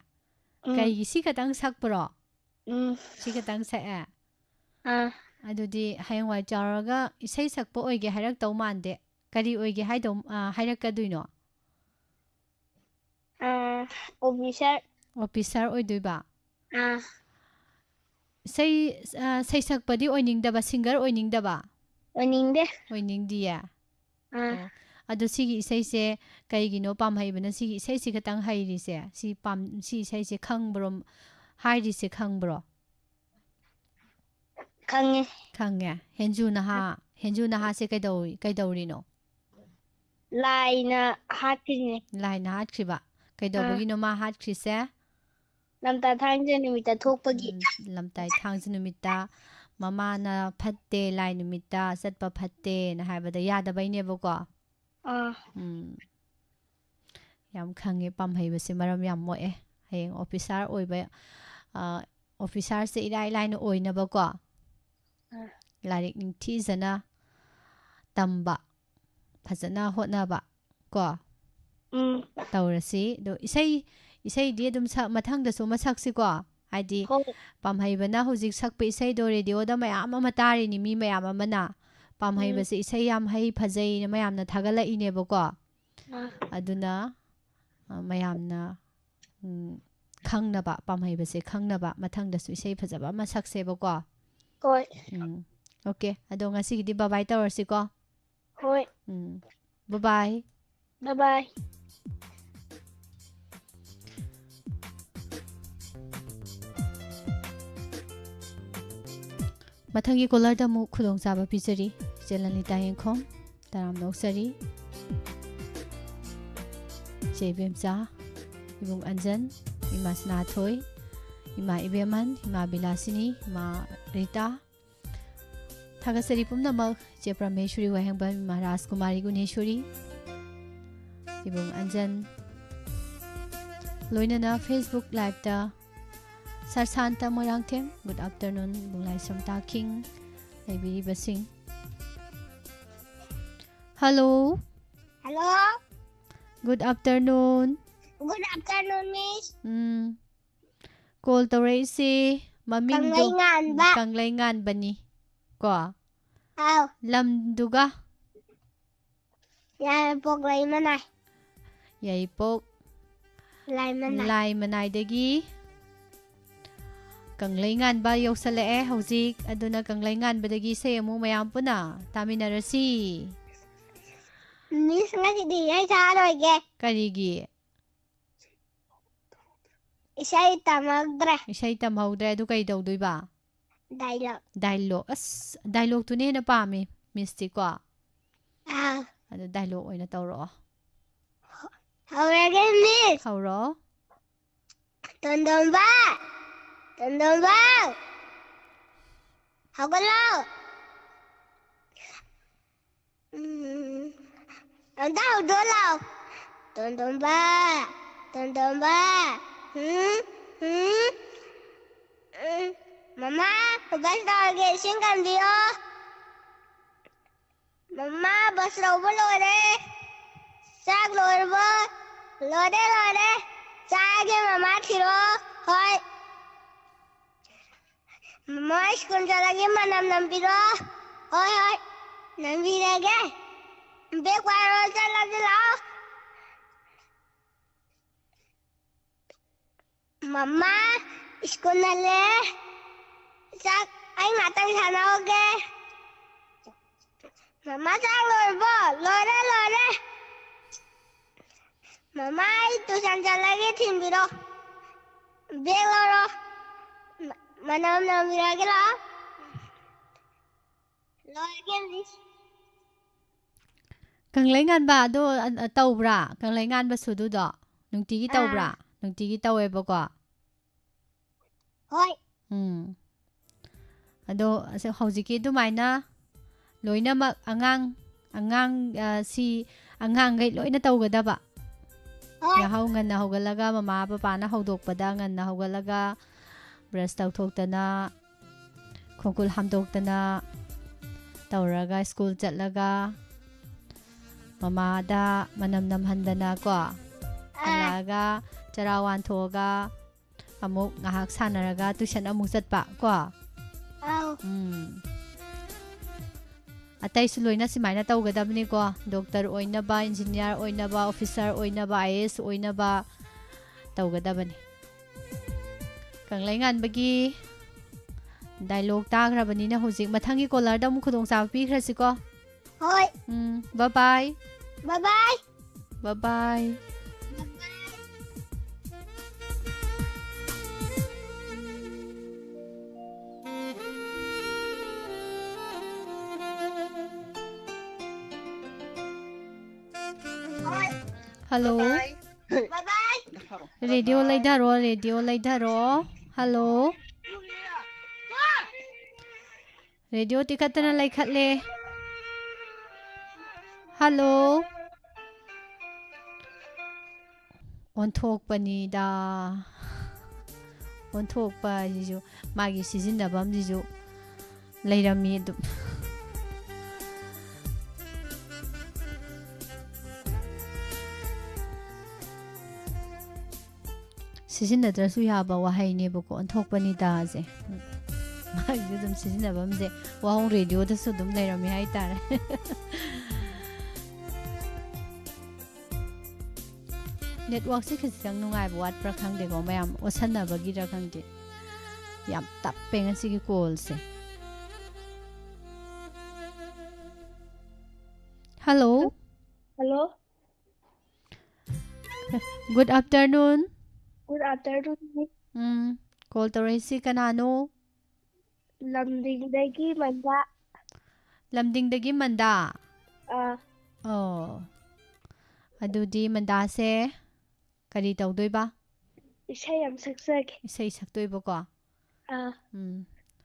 Kay si katang sakpro. Si katang sa Adudi hayangwai charaga isai sakpo oige hairak taw mande. Kari oige haidom hairak kaduino. Officer oiduiba. Say sakpadi oiningdaba singer oiningdaba. Oiningdi ya. Ado sigi isai se kaigino pamhaibana sigi isai si katang hairi se si isai se khangbro hairi se khangbro. Khange. Henju naha se kaidawrino. Laina hatkine Laina hatkriba. Kaidawbagino ma hatkri se. lamta thangje numita thokpagi Lamtai thangje numita mama na phatte lai numita satpa phatte na haibada yadabainebako. Yam khange pamhaibase maram yam moe. Hayeng officer oiba officer se irai laina oinabako. ꯂꯥꯏꯔꯤꯛ ꯅꯤꯡꯊꯤꯖꯅ ꯇꯝꯕ ꯐꯖꯅ ꯍꯣꯠꯅꯕ ꯀꯣ ꯇꯧꯔꯁꯤ ꯑꯗꯣ ꯏꯁꯩꯗꯤ ꯑꯗꯨꯝ ꯃꯊꯪꯗꯁꯨ ꯑꯃ ꯁꯛꯁꯤꯀꯣ ꯍꯥꯏꯗꯤ ꯄꯥꯝꯍꯩꯕꯅ ꯍꯧꯖꯤꯛ ꯁꯛꯄ ꯏꯁꯩꯗꯣ ꯔꯦꯗꯤꯑꯣꯗ ꯃꯌꯥꯝ ꯑꯃ ꯇꯥꯔꯤꯅꯤ ꯃꯤ ꯃꯌꯥꯝ ꯑꯃꯅ ꯄꯥꯝꯍꯩꯕꯁꯦ ꯏꯁꯩ ꯌꯥꯝ ꯍꯩ ꯐꯖꯩꯅ ꯃꯌꯥꯝꯅ ꯊꯥꯒꯠꯂꯛꯏꯅꯦꯕꯀோ ꯑꯗꯨꯅ ꯃꯌꯥꯝꯅ ꯈꯪꯅꯕ ꯄꯥꯝꯍꯩꯕꯁꯦ ꯈꯪꯅꯕ ꯃꯊꯪꯗꯁꯨ ꯏꯁꯩ ꯐꯖꯕ ꯑꯃ ꯁꯛꯁꯦꯕꯀꯣ ꯍꯣꯏ ꯑꯣꯀꯦ ꯑꯗꯣ ꯉꯁꯤꯒꯤꯗꯤ ꯕꯥꯏ ꯇꯧꯔꯁꯤꯀꯣ ꯍꯣꯏ ꯕꯥꯏ ꯕꯥꯏ ꯃꯊꯪꯒꯤ ꯀꯣꯂꯔꯗ ꯑꯃꯨꯛ ꯈꯨꯗꯣꯡꯆꯥꯕ ꯄꯤꯖꯔꯤ ꯏꯆꯦ ꯂꯂꯤꯇꯥ ꯌꯦꯡꯈꯣꯝ ꯇꯔꯥꯝ ꯅꯣꯛꯆꯔꯤ ꯏꯆꯦ ꯏꯕꯦꯝꯆꯥ ꯏꯕꯨꯡ ꯑꯟꯖꯟ ꯏꯃꯥ ꯁꯅꯥꯊꯣꯏ ꯏꯃꯥ ꯏꯕꯦꯝꯃꯟ ꯏꯃꯥ ꯕꯤꯂꯥꯁꯤꯅꯤ ꯏꯃꯥ ꯔꯤꯇꯥ ꯊꯥꯒꯠꯆꯔꯤ ꯄꯨꯝꯅꯃꯛ ꯏꯆꯦ ꯄ꯭ꯔꯃꯦꯁꯣꯔꯤ ꯋꯥꯍꯦꯡꯕꯝ ꯏꯃꯥ ꯔꯥꯖꯀꯨꯃꯥꯔꯤ ꯒꯨꯅꯦꯁꯣꯔꯤ ꯏꯕꯨꯡ ꯑꯟꯖꯟ ꯂꯣꯏꯅꯅ ꯐꯦꯁꯕꯨꯛ ꯂꯥꯏꯚꯇ ꯁꯔꯁꯥꯟꯇ ꯃꯣꯏꯔꯥꯡꯊꯦꯝ ꯒꯨꯗ ꯑꯐꯇꯔꯅꯨꯟ ꯏꯕꯨꯡꯂꯥꯏꯁꯝ ꯇꯥꯈꯤꯡ ꯂꯩꯕꯤꯔꯤꯕꯁꯤꯡ hello hello good afternoon good afternoon miss call ꯇꯧꯔꯛꯏꯁꯤ ꯃꯃꯤꯡꯗꯣ ꯀꯪꯂꯩꯉꯥꯟꯕ ꯀꯪꯂꯩꯉꯥꯟꯕꯅꯤ ꯀꯣ ꯑꯥꯎ ꯂꯝꯗꯨꯒ ꯌꯥꯏꯔꯤꯄꯣꯛ ꯂꯩꯃꯅꯥꯏ ꯌꯥꯏꯔꯤꯄꯣꯛ ꯂꯥꯏꯃꯅꯥꯏꯗꯒꯤ ꯀꯪꯂꯩꯉꯥꯟꯕ ꯌꯧꯁꯜꯂꯛꯑꯦ ꯍꯧꯖꯤꯛ ꯑꯗꯨꯅ ꯀꯪꯂꯩꯉꯥꯟꯕꯗꯒꯤ ꯏꯁꯩ ꯑꯃꯨꯛ ꯃꯌꯥꯝ ꯄꯨꯟꯅ ꯇꯥꯃꯤꯟꯅꯔꯁꯤ ꯃꯤꯁ ꯉꯁꯤꯗꯤ ꯏꯁꯩ ꯁꯛꯑꯔꯣꯏꯒꯦ ꯀꯔꯤꯒꯤ ꯏꯁꯩ ꯇꯝꯍꯧꯗ꯭ꯔꯦ ꯏꯁꯩ ꯇꯝꯍꯧꯗ꯭ꯔꯦ ꯑꯗꯨ ꯀꯩ ꯇꯧꯗꯣꯏꯕ ꯗꯥꯏꯂꯣग ꯑꯁ ꯗꯥꯏꯂꯣꯒꯇꯨꯅ ꯍꯦꯟꯅ ꯄꯥꯝꯃꯤ ꯃꯤꯁꯇꯤꯀꯣ ꯑꯗꯨ ꯗꯥꯏꯂꯣग ꯑꯣꯏꯅ ꯇꯧꯔꯛꯑꯣ ꯍꯧꯔꯒꯦ ꯃꯤꯁ ꯍꯧꯔꯣ ꯇꯣꯟꯗꯣꯟꯕ ꯇꯣꯟꯗꯣꯟꯕ ꯍꯧꯒꯠꯂꯣ ꯑꯝꯇ ꯍꯧꯗꯣꯛꯑ ꯂꯥꯛꯑꯣ ꯇꯣꯟꯗꯣꯟꯕ ꯇꯣꯟꯗꯣꯟꯕ ꯃꯃꯥ ꯕꯁ ꯇꯧꯔꯒꯦ ꯏꯁꯤꯡ ꯀꯟꯕꯤꯌꯣ ꯃꯃꯥ ꯕꯁ ꯂꯧꯕ ꯂꯣꯏꯔꯦ ꯆꯥꯛ ꯂꯣꯏꯔꯕꯣ ꯂꯣꯏꯔꯦ ꯆꯥꯔꯒꯦ ꯃꯃꯥ ꯊꯤꯔꯣ ꯍꯣꯏ ꯃꯃꯥ ꯁ꯭ꯀꯨꯜ ꯆꯠꯂꯒꯦ ꯃꯅꯝ ꯅꯝꯕꯤꯔꯣ ꯍꯣꯏ ꯅꯝꯕꯤꯔꯒꯦ ꯕꯦग ꯄꯥꯏꯔꯣ ꯆꯠꯂꯁꯤ ꯂꯥꯛꯑꯣ ꯃꯃꯥ ꯁ꯭ꯀꯨꯜ ꯍꯜꯂꯦ ꯆꯥꯛ ꯑꯩ ꯉꯥꯛꯇꯪ ꯁꯥꯟꯅꯍꯧꯒꯦ ꯃꯃꯥ ꯆꯥꯛ ꯂꯣꯏꯔꯕꯣ ꯂꯣꯏꯔꯦ ꯃꯃꯥ ꯑꯩ ꯇꯨꯏꯁꯟ ꯆꯠꯂꯒꯦ ꯊꯤꯟꯕꯤꯔꯣ ꯕꯦग ꯂꯧꯔꯣ ꯃꯅꯝ ꯅꯝꯕꯤꯔꯒꯦ ꯂꯥꯛꯑꯣ ꯂꯣꯏꯔꯒꯦ ꯃꯤꯁ ꯀꯪꯂꯩꯉꯥꯟꯕ ꯑꯗꯣ ꯇꯧꯕ꯭ꯔꯥ ꯀꯪꯂꯩꯉꯥꯟꯕ ꯁꯨꯗꯨꯗꯣ ꯅꯨꯡꯇꯤꯒꯤ ꯇꯧꯕ꯭ꯔꯥ ꯅꯨꯡꯇꯤꯒꯤ ꯇꯧꯋꯦꯕꯀꯣ ꯍꯣꯏ ꯑꯗꯣ ꯍꯧꯖꯤꯛꯀꯤ ꯑꯗꯨꯃꯥꯏꯅ ꯂꯣꯏꯅꯃꯛ ꯁꯤ ꯑꯉꯥꯡꯈꯩ ꯂꯣꯏꯅ ꯇꯧꯒꯗꯕ ꯌꯥꯍꯧ ꯉꯟꯅ ꯍꯧꯒꯠꯂꯒ ꯃꯃꯥ ꯄꯄꯥꯅ ꯍꯧꯗꯣꯛꯄꯗ ꯉꯟꯅ ꯍꯧꯒꯠꯂꯒ ꯕ꯭ꯔꯁ ꯇꯧꯊꯣꯛꯇꯅ ꯈꯣꯡꯈꯨꯠ ꯍꯥꯝꯗꯣꯛꯇꯅ ꯇꯧꯔꯒ ꯁ꯭ꯀꯨꯜ ꯆꯠꯂꯒ ꯃꯃꯥꯗ ꯃꯅꯝ ꯅꯝꯍꯟꯗꯅ ꯀꯣ ꯍꯜꯂꯛꯑꯒ ꯆꯔꯥ ꯋꯥꯟꯊꯣꯛꯑꯒ ꯑꯃꯨꯛ ꯉꯥꯏꯍꯥꯛ ꯁꯥꯟꯅꯔꯒ ꯇꯨꯏꯁꯟ ꯑꯃꯨꯛ ꯆꯠꯄ ꯀꯣ ꯑꯇꯩꯁꯨ ꯂꯣꯏꯅ ꯁꯨꯃꯥꯏꯅ ꯇꯧꯒꯗꯕꯅꯤꯀꯣ ꯗꯣꯛꯇꯔ ꯑꯣꯏꯅꯕ ꯏꯟꯖꯤꯅꯤꯌꯥꯔ ꯑꯣꯏꯅꯕ ꯑꯣꯐꯤꯁꯥꯔ ꯑꯣꯏꯅꯕ IAS ꯑꯣꯏꯅꯕ ꯇꯧꯒꯗꯕꯅꯤ ꯀꯪꯂꯩꯉꯥꯟꯕꯒꯤ ꯗꯥꯏꯂꯣग ꯇꯥꯈ꯭ꯔꯕꯅꯤꯅ ꯍꯧꯖꯤꯛ ꯃꯊꯪꯒꯤ ꯀꯣꯂꯔꯗ ꯑꯃꯨꯛ ꯈꯨꯗꯣꯡꯆꯥꯕ ꯄꯤꯈ꯭ꯔꯁꯤꯀꯣ ꯍꯣꯏ ꯕꯥꯏ ꯕꯥꯏ Hello. Radio ꯂꯩꯙꯔꯣ. Hello. Radio ꯇꯤꯈꯠꯇꯅ ꯂꯩꯈꯠꯂꯦ. Hello. ꯑꯣꯟꯊꯣꯛꯄꯅꯤꯗ. ꯑꯣꯟꯊꯣꯛꯄ ꯁꯤꯁꯨ ꯃꯥꯒꯤ ꯁꯤꯖꯤꯟꯅꯐꯝꯁꯤꯁꯨ ꯂꯩꯔꯝꯃꯤ ꯑꯗꯨꯝ ꯁꯤꯖꯤꯟꯅꯗ꯭ꯔꯁꯨ ꯌꯥꯕ ꯋꯥꯍꯩꯅꯦꯕꯀꯣ ꯑꯣꯟꯊꯣꯛꯄꯅꯤꯗꯥꯁꯦ ꯃꯥꯒꯤꯁꯨ ꯑꯗꯨꯝ ꯁꯤꯖꯤꯟꯅꯕꯝꯁꯦ ꯋꯥꯍꯣꯡ ꯔꯦꯗꯤꯑꯣꯗꯁꯨ ꯑꯗꯨꯝ ꯂꯩꯔꯝꯃꯤ ꯍꯥꯏꯇꯥꯔꯦ ꯅꯦꯠꯋꯥꯛꯁꯦ ꯈꯤꯇꯪ ꯅꯨꯡꯉꯥꯏꯕ ꯋꯥꯠꯄ꯭ꯔꯥ ꯈꯪꯗꯦꯀꯣ ꯃꯌꯥꯝ ꯑꯣꯠꯁꯟꯅꯕꯒꯤꯔ ꯈꯪꯗꯦ ꯌꯥꯝ ꯇꯞꯄꯦ ꯉꯁꯤꯒꯤ ꯀꯣꯜꯁꯦ hello Hello. Good afternoon. Good afternoon. Call ꯇꯧꯔꯛꯏꯁꯤ ꯀꯅꯥꯅꯣ? ꯂꯝꯗꯤꯡꯗꯒꯤ ꯃꯟꯗꯥ. ꯂꯝꯗꯤꯡꯗꯒꯤ ꯃꯟꯗꯥ. ꯑꯣ. ꯑꯗꯨꯗꯤ ꯃꯟꯗꯥꯁꯦ ꯀꯔꯤ ꯇꯧꯗꯣꯏꯕ? ꯏꯁꯩ ꯑꯃ ꯁꯛꯆꯒꯦ. ꯏꯁꯩ ꯁꯛꯇꯣꯏꯕꯀꯣ?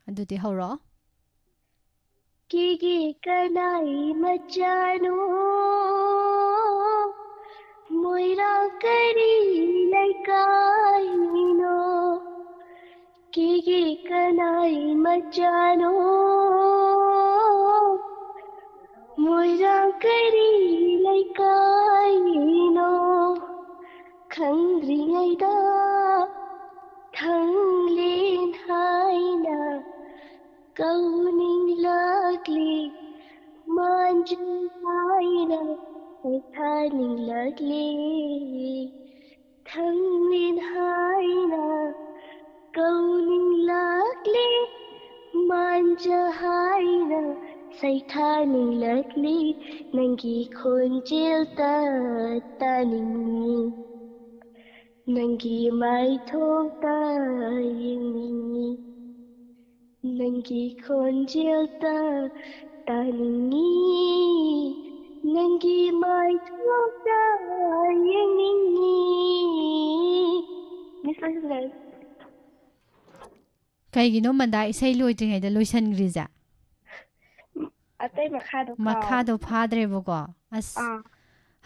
ꯑꯗꯨꯗꯤ ꯍꯧꯔꯛꯑꯣ. ꯀꯤꯒꯤ ꯀꯅꯥꯏ ꯃꯆꯥꯅꯣ ꯃꯣꯏꯔꯥꯡ ꯀꯔꯤ ꯂꯩꯀꯥꯏꯅꯣ ꯀꯤꯒꯤ ꯀꯅꯥꯏ ꯃꯆꯥꯅꯣ ꯃꯣꯏꯔꯥꯡ ꯀꯔꯤ ꯂꯩꯀꯥꯏꯅꯣ ꯈꯪꯗ꯭ꯔꯤꯉꯩꯗ ꯈꯪꯂꯦꯟ ꯍꯥꯏꯅ कौनिंगलागली मांजुहायना थानिंगलागली थंगलिन हायना कौनिंगलागली मांजुहायना सैथानिंगलागली नंगी खोंजेलता तानिंगी नंगी माइथोंता यिंगी नंगी खोंजेलता तानिंगी नंगी माइथोंता यिंगी ꯀꯩꯒꯤꯅꯣ ꯃꯟꯗꯥ ꯏꯁꯩ ꯂꯣꯏꯗ꯭ꯔꯤꯉꯩꯗ ꯂꯣꯏꯁꯟꯈ꯭ꯔꯤꯁꯦ? ꯑꯇꯩ ꯃꯈꯥꯗꯣ ꯐꯥꯗ꯭ꯔꯦꯕꯀꯣ. ꯑꯁ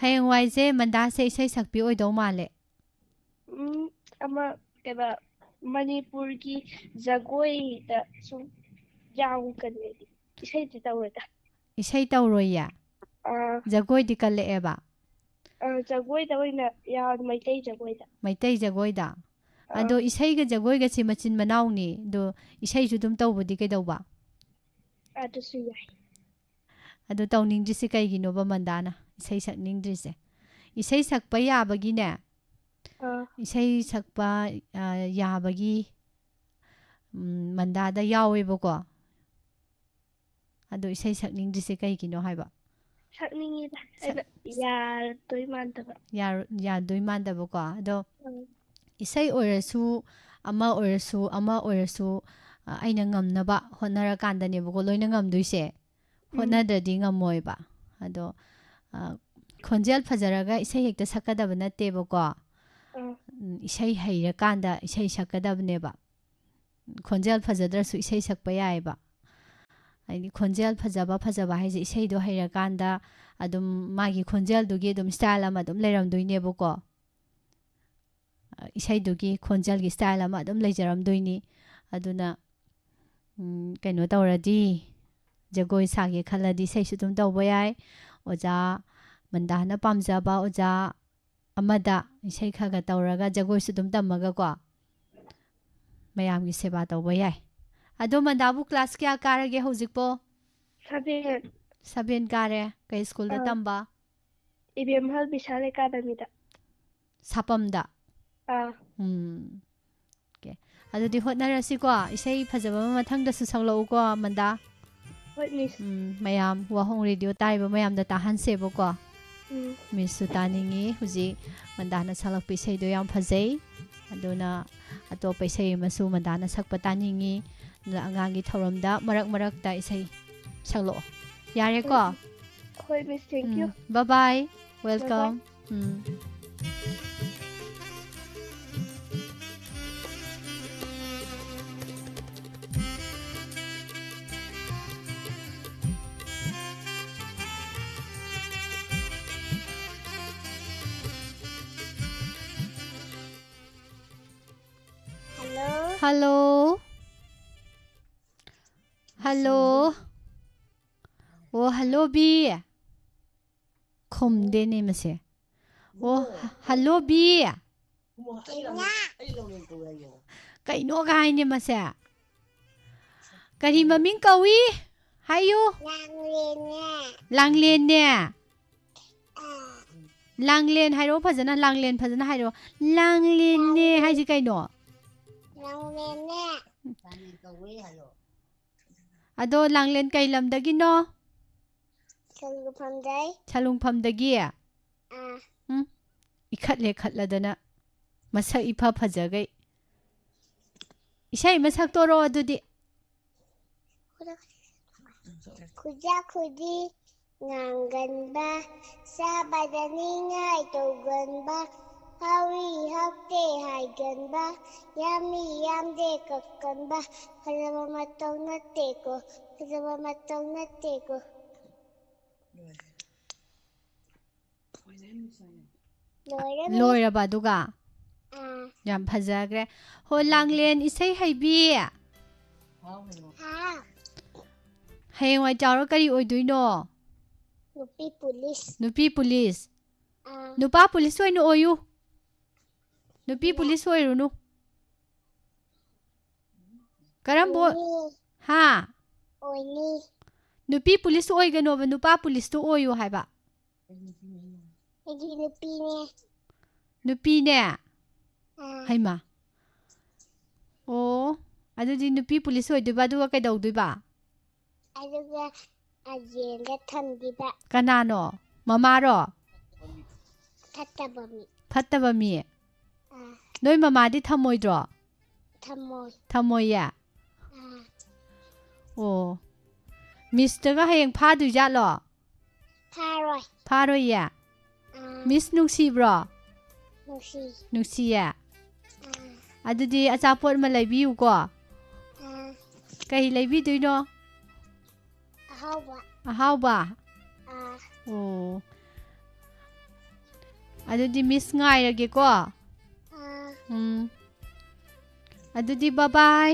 ꯍꯌꯦꯡꯋꯥꯏꯁꯦ ꯃꯟꯗꯥꯁꯦ ꯏꯁꯩ ꯁꯛꯄꯤ ꯑꯣꯏꯗꯧ ꯃꯥꯜꯂꯦ. ꯑꯃ ꯀꯩꯕ ꯃꯅꯤꯄꯨꯔꯒꯤ ꯖꯒꯣꯏꯗ ꯁꯨꯝ ꯌꯥꯎꯒꯅꯤ. ꯏꯁꯩꯗꯤ ꯇꯧꯔꯣꯏꯗ. ꯏꯁꯩ ꯇꯧꯔꯣꯏꯌꯦ? ꯖꯒꯣꯏꯗꯤ ꯀꯜꯂꯛꯑꯦꯕ? ꯖꯒꯣꯏꯗ ꯑꯣꯏꯅ ꯌꯥꯎ ꯃꯩꯇꯩ ꯖꯒꯣꯏꯗ. ꯃꯩꯇꯩ ꯖꯒꯣꯏꯗ? ꯑꯗꯣ ꯏꯁꯩꯒ ꯖꯒꯣꯏꯒꯁꯤ ꯃꯆꯤꯟ ꯃꯅꯥꯎꯅꯤ. ꯑꯗꯣ ꯏꯁꯩꯁꯨ ꯑꯗꯨꯝ ꯇꯧꯕꯗꯤ ꯀꯩꯗꯧꯕ? ꯑꯗꯨꯁꯨ ꯌꯥꯏ. ꯑꯗꯣ ꯇꯧꯅꯤꯡꯗ꯭ꯔꯤꯁꯤ ꯀꯩꯒꯤꯅꯣꯕ ꯃꯟꯗꯥꯅ ꯏꯁꯩ ꯁꯛꯅꯤꯡꯗ꯭ꯔꯤꯁꯦ? ꯏꯁꯩ ꯁꯛꯄ ꯌꯥꯕꯒꯤꯅꯦ. ꯏꯁꯩ ꯁꯛꯄ ꯌꯥꯕꯒꯤ ꯃꯟꯗꯥꯗ ꯌꯥꯎꯋꯦꯕꯀꯣ. ꯑꯗꯣ ꯏꯁꯩ ꯁꯛꯅꯤꯡꯗ꯭ꯔꯤꯁꯦ ꯀꯩꯒꯤꯅꯣ ꯍꯥꯏꯕ? ꯁꯛꯅꯤꯡꯉꯤꯗ. ꯑꯩꯅ ꯌꯥꯔꯗꯣꯏ ꯃꯥꯟꯗꯕ. ꯌꯥꯗꯣꯏ ꯃꯥꯟꯗꯕꯀꯣ. ꯑꯗꯣ ꯏꯁꯩ ꯑꯣꯏꯔꯁꯨ ꯑꯃ ꯑꯣꯏꯔꯁꯨ ꯑꯃ ꯑꯣꯏꯔꯁꯨ ꯑꯩꯅ ꯉꯝꯅꯕ ꯍꯣꯠꯅꯔꯀꯥꯟꯗꯅꯦꯕꯀꯣ ꯂꯣꯏꯅ ꯉꯝꯗꯣꯏꯁꯦ. ꯍꯣꯠꯅꯗ꯭ꯔꯗꯤ ꯉꯝꯃꯣꯏꯕ. ꯑꯗꯣ ꯈꯣꯟꯖꯦꯜ ꯐꯖꯔꯒ ꯏꯁꯩ ꯍꯦꯛꯇ ꯁꯛꯀꯗꯕ ꯅꯠꯇꯦꯕꯀோ. ꯏꯁꯩ ꯍꯩꯔꯀꯥꯟꯗ ꯏꯁꯩ ꯁꯛꯀꯗꯕꯅꯦꯕ. ꯈꯣꯟꯖꯦꯜ ꯐꯖꯗ꯭ꯔꯁꯨ ꯏꯁꯩ ꯁꯛꯄ ꯌꯥꯏꯑꯕ. ꯍꯥꯏꯗꯤ ꯈꯣꯟꯖꯦꯜ ꯐꯖꯕ ꯍꯥꯏꯁꯦ ꯏꯁꯩꯗꯣ ꯍꯩꯔꯀꯥꯟꯗ ꯑꯗꯨꯝ ꯃꯥꯒꯤ ꯈꯣꯟꯖꯦꯜꯗꯨꯒꯤ ꯑꯗꯨꯝ ꯁ꯭ꯇꯥꯏꯜ ꯑꯃ ꯑꯗꯨꯝ ꯂꯩꯔꯝꯗꯣꯏꯅꯦꯕꯀꯣ. ꯏꯁꯩꯗꯨꯒꯤ ꯈꯣꯟꯖꯦꯜꯒꯤ ꯁ꯭ꯇꯥꯏꯜ ꯑꯃ ꯑꯗꯨꯝ ꯂꯩꯖꯔꯝꯗꯣꯏꯅꯤ. ꯑꯗꯨꯅ ꯀꯩꯅꯣ ꯇꯧꯔꯗꯤ ꯖꯒꯣꯏ ꯁꯥꯒꯦ ꯈꯜꯂꯗꯤ ꯏꯁꯩꯁꯨ ꯑꯗꯨꯝ ꯇꯧꯕ ꯌꯥꯏ. ꯑꯣꯖꯥ ꯃꯟꯗꯥꯅ ꯄꯥꯝꯖꯕ ꯑꯣꯖꯥ ꯑꯃꯗ ꯏꯁꯩ ꯈꯔ ꯇꯧꯔꯒ ꯖꯒꯣꯏꯁꯨ ꯑꯗꯨꯝ ꯇꯝꯃꯒꯀꯣ ꯃꯌꯥꯝꯒꯤ ꯁꯦꯕꯥ ꯇꯧꯕ ꯌꯥꯏ. ꯑꯗꯣ ꯃꯟꯗꯥꯕꯨ ꯀ꯭ꯂꯥꯁ ꯀꯌꯥ ꯀꯥꯔꯒꯦ ꯍꯧꯖꯤꯛꯄꯣ? 7 ꯀꯥꯔꯦ. ꯀꯩ ꯁ꯭ꯀꯨꯜꯗ ꯇꯝꯕ? ꯏꯕꯦꯝꯍꯜ ꯕꯤꯁꯥꯜ ꯑꯦꯀꯥꯗꯃꯤꯗ. ꯁꯥꯄꯝꯗ? ꯑꯣꯀꯦ. ꯑꯗꯨꯗꯤ ꯍꯣꯠꯅꯔꯁꯤꯀꯣ. ꯏꯁꯩ ꯐꯖꯕ ꯑꯃ ꯃꯊꯪꯗꯁꯨ ꯁꯛꯂꯛꯎꯀꯣ ꯃꯟꯗꯥ. ꯍꯣꯏ ꯃꯤꯁ. ꯃꯌꯥꯝ ꯋꯥꯍꯣꯡ ꯔꯦꯗꯤꯑꯣ ꯇꯥꯔꯤꯕ ꯃꯌꯥꯝꯗ ꯇꯥꯍꯟꯁꯦꯕꯀꯣ. ꯃꯤꯁꯁꯨ ꯇꯥꯅꯤꯡꯉꯤ. ꯍꯧꯖꯤꯛ ꯃꯟꯗꯥꯅ ꯁꯛꯂꯛꯄ ꯏꯁꯩꯗꯣ ꯌꯥꯝ ꯐꯖꯩ. ꯑꯗꯨꯅ ꯑꯇꯣꯞꯄ ꯏꯁꯩ ꯑꯃꯁꯨ ꯃꯟꯗꯥꯅ ꯁꯛꯄ ꯇꯥꯅꯤꯡꯉꯤ. ꯑꯗꯨꯅ ꯑꯉꯥꯡꯒꯤ ꯊꯧꯔꯝꯗ ꯃꯔꯛꯇ ꯏꯁꯩ ꯁꯛꯂꯛꯑꯣ. ꯌꯥꯔꯦꯀꯣ? ꯍꯣꯏ miss. Thank you. Bye welcome. Hello. Hello. ฮัลโหลโอ้ฮัลโหลบีคมเดนี่มาเสียโอ้ฮัลโหลบีไก่นกไงเนี่ยมาเสียกะที่มามิงกะวีให้อยู่ลังเลนเนี่ยลังเลนให้รู้ภาษาลังเลนภาษาให้รู้ลังเลนเนี่ยให้สิไก่หนอลังเลนเนี่ยอะโดลังเลนไก่ลำดากินเนาะชาลุงพัมดากี้อ่ะอีขัดเลยขัดละเดนะมาสักอีพาพะจักไออีใช่มาสักตัวรอดูดิคุยคุยดีงานกันบ้าซาบะดานี่ง่ายตัวกันบ้าฮาวิฮักเตหายกันบ้ายามียามเด็กกันบ้าพะจะมาตรงนัดเตโกพะจะมาตรงนัดเตโกลอยระบาดุกะยามพะจักเรโหลังเลนอีใช่ให้บีเฮงไว้จาวรกะรีโอยดุยโนนูปีพุลิสนูป้าพุลิสช่วยนูโอยูนูปีพุลิสช่วยรู้นูกระนั้นบ่ฮะโอยนี่นูปีพุลิสโอยกันโนบนูป้าพุลิสตัวโอยูให้ปะนูปีเนี่ยให้มาโอ้อะดูดินูปีพุลิสโอยดูบ้าดูว่าใครดอกดูบ้าอะดูว่าอาเย็นและทันดีบ้ากันนานอมาม่ารอพัตตาบะหมี่น้อยมาม่าที่ทำมวยดรอทำมวยอ่ะโอ้มิสเตอร์ก็ให้ยังพาดูจัดหรอพารอยอ่ะมิสนุกซีบรอนุกซีอ่ะอะดูดิอาจารย์พูดมาเลยบิวก็ใครเลยบิวดูเนาะฮาวบ้าโอ้อะดูดิมิสง่ายเลยก็อะดูดิบ๊ายบาย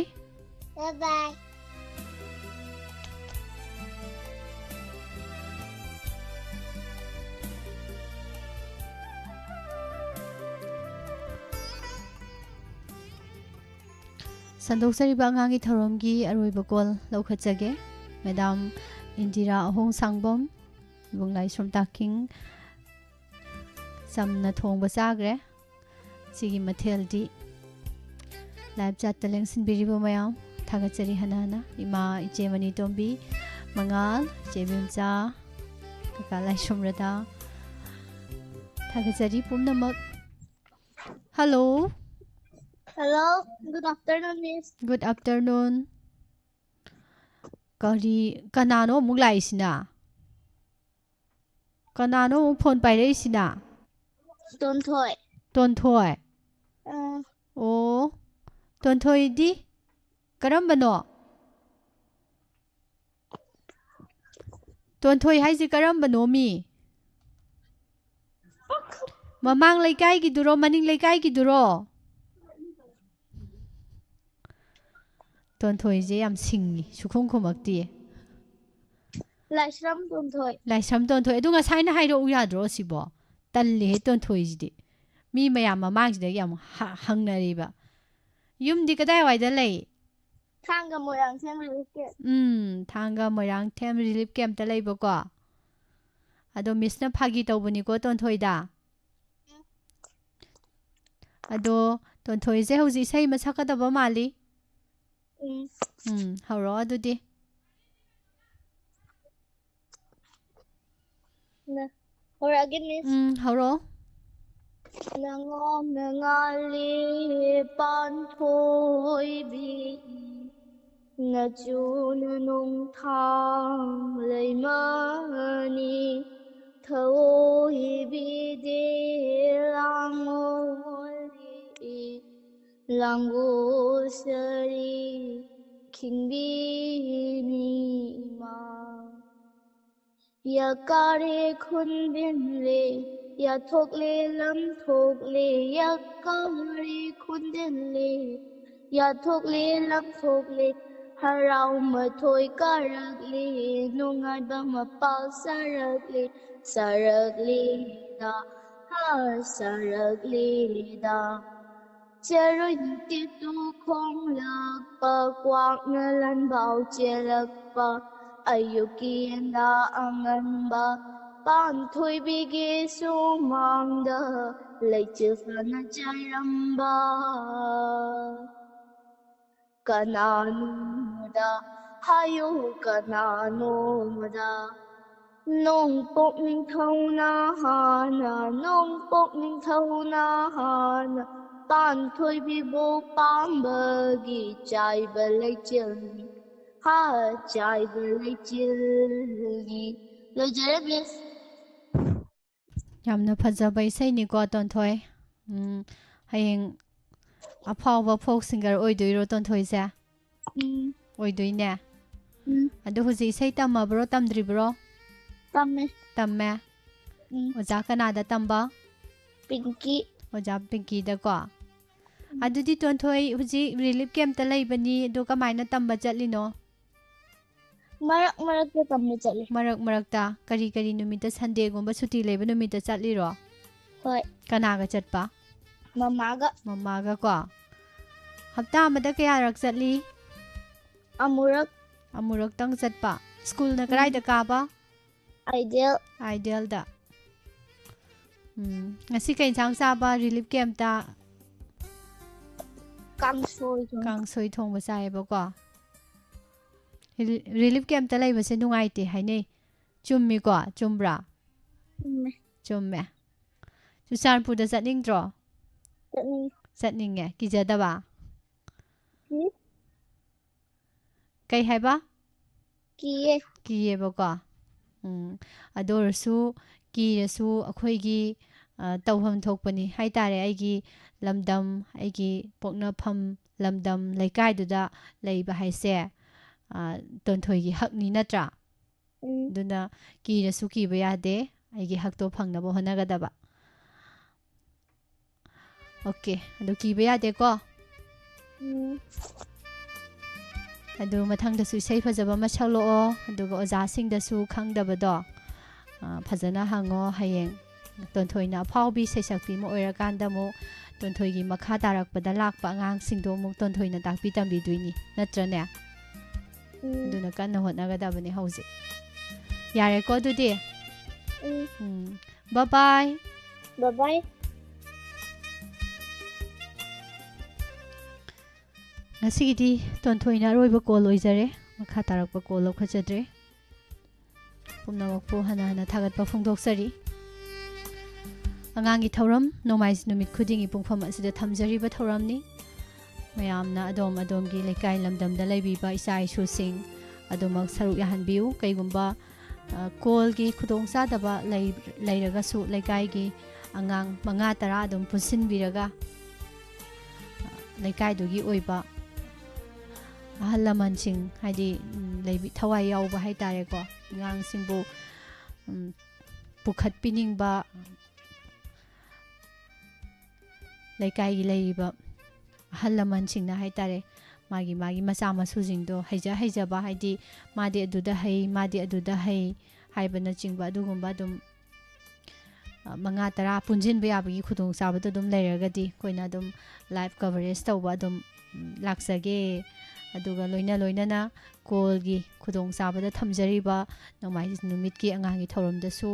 สันตุสริบางานที่ทรมกีอร่อยบกอลเราขัดจักเกแม่ดามอินดิราหงสังบอมวงไลสมตาคิงสำนักทงภาษาเกรสิกิมาเทลดีไลฟ์จัดตะเลงสินบิริบมายามทางจริหนานะอิมาอิเจมันนี่ตอมบีมังอาลเจบิมจ้ากะกาไลสมรดาทางจริปุ่มนมักฮัลโหลHello, good afternoon, Miss. Good afternoon. Kari kanano mulai sina. Kanano phone pai rei sina. Ton Thoi. Ton Thoi. Oh. Ton Thoi di. Karamba no. Ton Thoi hai si karamba no mi. Mamang laikai ki duro maning laikai ki duro. ตอนถอยเจียมสิงชุกคงคมักตีไลชรัมตอนถอยไลชรัมตอนถอยดูงาใช้น่าให้เราอุยาดรอสิบ่ตันเลยตอนถอยจีดีมีไม่ยามมามากจีเดียมหังนารีบะยุ่มดีก็ได้ไว้ได้เลยทางกับมวยรังเทมริลิฟเกมทางกับมวยรังเทมริลิฟเกมแต่เลยบ่ก็อะโดมิสน่ะพากีตัวบุญนี่ก็ตอนถอยด่าอะโดตอนถอยเจ้าจีใช้มาชักกระดับมาลี好รอดูดินะฮอร์again miss 好รอ นางอมนางาลีปานถอยบีนาจูนนงทางเลยมานีถอยบีเดลังโอลีLangusari kingbini ma ya kare khundinle ya thokle lam thokle ya kare khundinle ya thokle lam thokle haraw mathoy karagli nungayba mapal saragli da ha saragli da Cheroy tiếp tu không lạc pa quang lan bao che lạc pa ayuki na angan ba pan thui bi ge su mang da lai chư na chai ram ba kananu da hayu kananu da nông bốc ninh thâu na hà na nông bốc ninh thâu na hà na tan thôi bi bố bám bờ ghi chạy bờ lấy chân ha chạy bờ lấy chân lời giải biết ꯌꯥꯝꯅ ꯐꯖꯕ ꯏꯁꯩꯅꯤꯀꯣ ꯇꯣꯟꯊꯣꯏ ꯍꯌꯦꯡ ꯑꯐꯥꯎꯕ ꯐꯣꯛ ꯁꯤꯡꯒꯔ ꯑꯣꯏꯗꯣꯏꯔꯣ ꯇꯣꯟꯊꯣꯏꯁꯦ ꯑꯣꯏꯗꯣꯏꯅꯦ ꯑꯗꯣ ꯍꯧꯖꯤꯛ ꯏꯁꯩ ꯇꯝꯃꯕ꯭ꯔꯣ ꯇꯝꯗ꯭ꯔꯤꯕ꯭ꯔꯣ ꯇꯝꯃꯦ ꯑꯣꯖꯥ ꯀꯅꯥꯗ ꯇꯝꯕ ꯄꯤꯡꯀꯤ ꯑꯣꯖꯥ ꯄꯤꯡꯀꯤꯗꯀꯣ ꯑꯗꯨꯗꯤ ꯇꯣꯟꯊꯣꯏ ꯍꯧꯖꯤꯛ ꯔꯤꯂꯤꯐ ꯀꯦꯝꯞꯇ ꯂꯩꯕꯅꯤ ꯑꯗꯣ ꯀꯃꯥꯏꯅ ꯇꯝꯕ ꯆꯠꯂꯤꯅꯣ ꯃꯔꯛ ꯃꯔꯛꯇ ꯇꯝꯕ ꯆꯠꯂꯤ ꯃꯔꯛ ꯃꯔꯛꯇ ꯀꯔꯤ ꯀꯔꯤ ꯅꯨꯃꯤꯠꯇ ꯁꯟꯗꯦꯒꯨꯝꯕ ꯁꯨꯇꯤ ꯂꯩꯕ ꯅꯨꯃꯤꯠꯇ ꯆꯠꯂꯤꯔꯣ ꯍꯣꯏ ꯀꯅꯥꯒ ꯆꯠꯄ ꯃꯃꯥꯒ ꯀꯣ ꯍꯞꯇꯥ ꯑꯃꯗ ꯀꯌꯥꯔꯛ ꯆꯠꯂꯤ ꯑꯃꯨꯔꯛꯇꯪ ꯆꯠꯄ ꯁ꯭ꯀꯨꯜꯅ ꯀꯗꯥꯏꯗ ꯀꯥꯕ ꯑꯥꯏꯗꯦꯜꯗ ꯉꯁꯤ ꯀꯩ ꯏꯟꯁꯥꯡ ꯆꯥꯕ ꯔꯤꯂꯤꯐ ꯀꯦꯝꯞꯇ ꯀꯥꯡꯁꯣꯏ ꯊꯣꯡꯕ ꯆꯥꯏꯌꯦꯕꯀꯣ ꯔꯤꯂꯤꯐ ꯀꯦꯝꯞꯇ ꯂꯩꯕꯁꯦ ꯅꯨꯡꯉꯥꯏꯇꯦ ꯍꯥꯏꯅꯩ ꯆꯨꯝꯃꯤꯀꯣ ꯆꯨꯝꯕ꯭ꯔꯥ ꯆꯨꯝꯃꯦ ꯆꯨꯔꯆꯥꯟꯄꯨꯔꯗ ꯆꯠꯅꯤꯡꯗ꯭ꯔꯣ ꯆꯠꯅꯤꯡꯉꯦ ꯀꯤꯖꯗꯕ ꯀꯩ ꯍꯥꯏꯕ ꯀꯤꯌꯦꯕꯀꯣ ꯑꯗꯨ ꯑꯣꯏꯔꯁꯨ ꯀꯤꯔꯁꯨ ꯑꯩꯈꯣꯏꯒꯤ ꯇꯧꯐꯝ ꯊꯣꯛꯄꯅꯤ ꯍꯥꯏꯇꯥꯔꯦ ꯑꯩꯒꯤ ꯂꯝꯗꯝ ꯑꯩꯒꯤ ꯄꯣꯛꯅꯐꯝ ꯂꯝꯗꯝ ꯂꯩꯀꯥꯏꯗꯨꯗ ꯂꯩꯕ ꯍꯥꯏꯁꯦ ꯇꯣꯟꯊꯣꯏꯒꯤ ꯍꯛꯅꯤ ꯅꯠꯇ꯭ꯔꯥ ꯑꯗꯨꯅ ꯀꯤꯔꯁꯨ ꯀꯤꯕ ꯌꯥꯗꯦ ꯑꯩꯒꯤ ꯍꯛꯇꯣ ꯐꯪꯅꯕ ꯍꯣꯠꯅꯒꯗꯕ ꯑꯣꯀꯦ ꯑꯗꯨ ꯀꯤꯕ ꯌꯥꯗꯦꯀꯣ ꯑꯗꯨ ꯃꯊꯪꯗꯁꯨ ꯏꯁꯩ ꯐꯖꯕ ꯑꯃ ꯁꯛꯂꯛꯑꯣ ꯑꯗꯨꯒ ꯑꯣꯖꯥꯁꯤꯡꯗꯁꯨ ꯈꯪꯗꯕꯗꯣ ꯐꯖꯅ ꯍꯪꯉꯣ ꯍꯌꯦꯡ ꯇꯣꯟꯊꯣꯏꯅ ꯑꯐꯥꯎꯕꯤ ꯁꯩꯁꯛꯄꯤ ꯑꯃ ꯑꯣꯏꯔꯀꯥꯟꯗ ꯑꯃꯨꯛ ꯇꯣꯟꯊꯣꯏꯒꯤ ꯃꯈꯥ ꯇꯥꯔꯛꯄꯗ ꯂꯥꯛꯄ ꯑꯉꯥꯡꯁꯤꯡꯗꯣ ꯑꯃꯨꯛ ꯇꯣꯟꯊꯣꯏꯅ ꯇꯥꯛꯄꯤ ꯇꯝꯕꯤꯗꯣꯏꯅꯤ ꯅꯠꯇ꯭ꯔꯅꯦ ꯑꯗꯨꯅ ꯀꯟꯅ ꯍꯣꯠꯅꯒꯗꯕꯅꯤ ꯍꯧꯖꯤꯛ ꯌꯥꯔꯦꯀꯣ ꯑꯗꯨꯗꯤ ꯕꯥꯏ ꯉꯁꯤꯒꯤꯗꯤ ꯇꯣꯟꯊꯣꯏꯅ ꯑꯔꯣꯏꯕ ꯀꯣꯜ ꯑꯣꯏꯖꯔꯦ ꯃꯈꯥ ꯇꯥꯔꯛꯄ ꯀꯣꯜ ꯂꯧꯈꯠꯆꯗ꯭ꯔꯦ ꯄꯨꯝꯅꯃꯛꯄꯨ ꯍꯟꯅ ꯍꯟꯅ ꯊꯥꯒꯠꯄ ꯐꯣꯡꯗꯣꯛꯆꯔꯤ ꯑꯉꯥꯡꯒꯤ ꯊꯧꯔꯝ ꯅꯣꯡꯃꯥꯏꯖꯤꯡ ꯅꯨꯃꯤꯠ ꯈꯨꯗꯤꯡꯒꯤ ꯄꯨꯡꯐꯝ ꯑꯁꯤꯗ ꯊꯝꯖꯔꯤꯕ ꯊꯧꯔꯝꯅꯤ ꯃꯌꯥꯝꯅ ꯑꯗꯣꯝꯒꯤ ꯂꯩꯀꯥꯏ ꯂꯝꯗꯝꯗ ꯂꯩꯕꯤꯕ ꯏꯆꯥ ꯏꯁꯨꯁꯤꯡ ꯑꯗꯨꯃꯛ ꯁꯔꯨꯛ ꯌꯥꯍꯟꯕꯤꯌꯨ ꯀꯩꯒꯨꯝꯕ ꯀꯣꯜꯒꯤ ꯈꯨꯗꯣꯡꯆꯥꯗꯕ ꯂꯩꯔꯒꯁꯨ ꯂꯩꯀꯥꯏꯒꯤ ꯑꯉꯥꯡ 5-10 ꯑꯗꯨꯝ ꯄꯨꯟꯁꯤꯟꯕꯤꯔꯒ ꯂꯩꯀꯥꯏꯗꯨꯒꯤ ꯑꯣꯏꯕ ꯑꯍꯜ ꯂꯃꯟꯁꯤꯡ ꯍꯥꯏꯗꯤ ꯊꯋꯥꯏ ꯌꯥꯎꯕ ꯍꯥꯏꯇꯥꯔꯦꯀꯣ ꯑꯉꯥꯡꯁꯤꯡꯕꯨ ꯄꯨꯈꯠꯄꯤꯅꯤꯡꯕ ꯂꯩꯀꯥꯏꯒꯤ ꯂꯩꯔꯤꯕ ꯑꯍꯜ ꯂꯃꯟꯁꯤꯡꯅ ꯍꯥꯏꯇꯥꯔꯦ ꯃꯥꯒꯤ ꯃꯆꯥ ꯃꯁꯨꯁꯤꯡꯗꯣ ꯍꯩꯖꯕ ꯍꯥꯏꯗꯤ ꯃꯥꯗꯤ ꯑꯗꯨꯗ ꯍꯩ ꯍꯥꯏꯕꯅꯆꯤꯡꯕ ꯑꯗꯨꯒꯨꯝꯕ ꯑꯗꯨꯝ 5-10 ꯄꯨꯟꯁꯤꯟꯕ ꯌꯥꯕꯒꯤ ꯈꯨꯗꯣꯡꯆꯥꯕꯗꯣ ꯑꯗꯨꯝ ꯂꯩꯔꯒꯗꯤ ꯑꯩꯈꯣꯏꯅ ꯑꯗꯨꯝ ꯂꯥꯏꯚ ꯀꯚꯔꯦꯖ ꯇꯧꯕ ꯑꯗꯨꯝ ꯂꯥꯛꯆꯒꯦ ꯑꯗꯨꯒ ꯂꯣꯏꯅꯅ ꯀꯣꯜꯒꯤ ꯈꯨꯗꯣꯡꯆꯥꯕꯗ ꯊꯝꯖꯔꯤꯕ ꯅꯣꯡꯃꯥꯏꯖꯤꯡ ꯅꯨꯃꯤꯠꯀꯤ ꯑꯉꯥꯡꯒꯤ ꯊꯧꯔꯝꯗꯁꯨ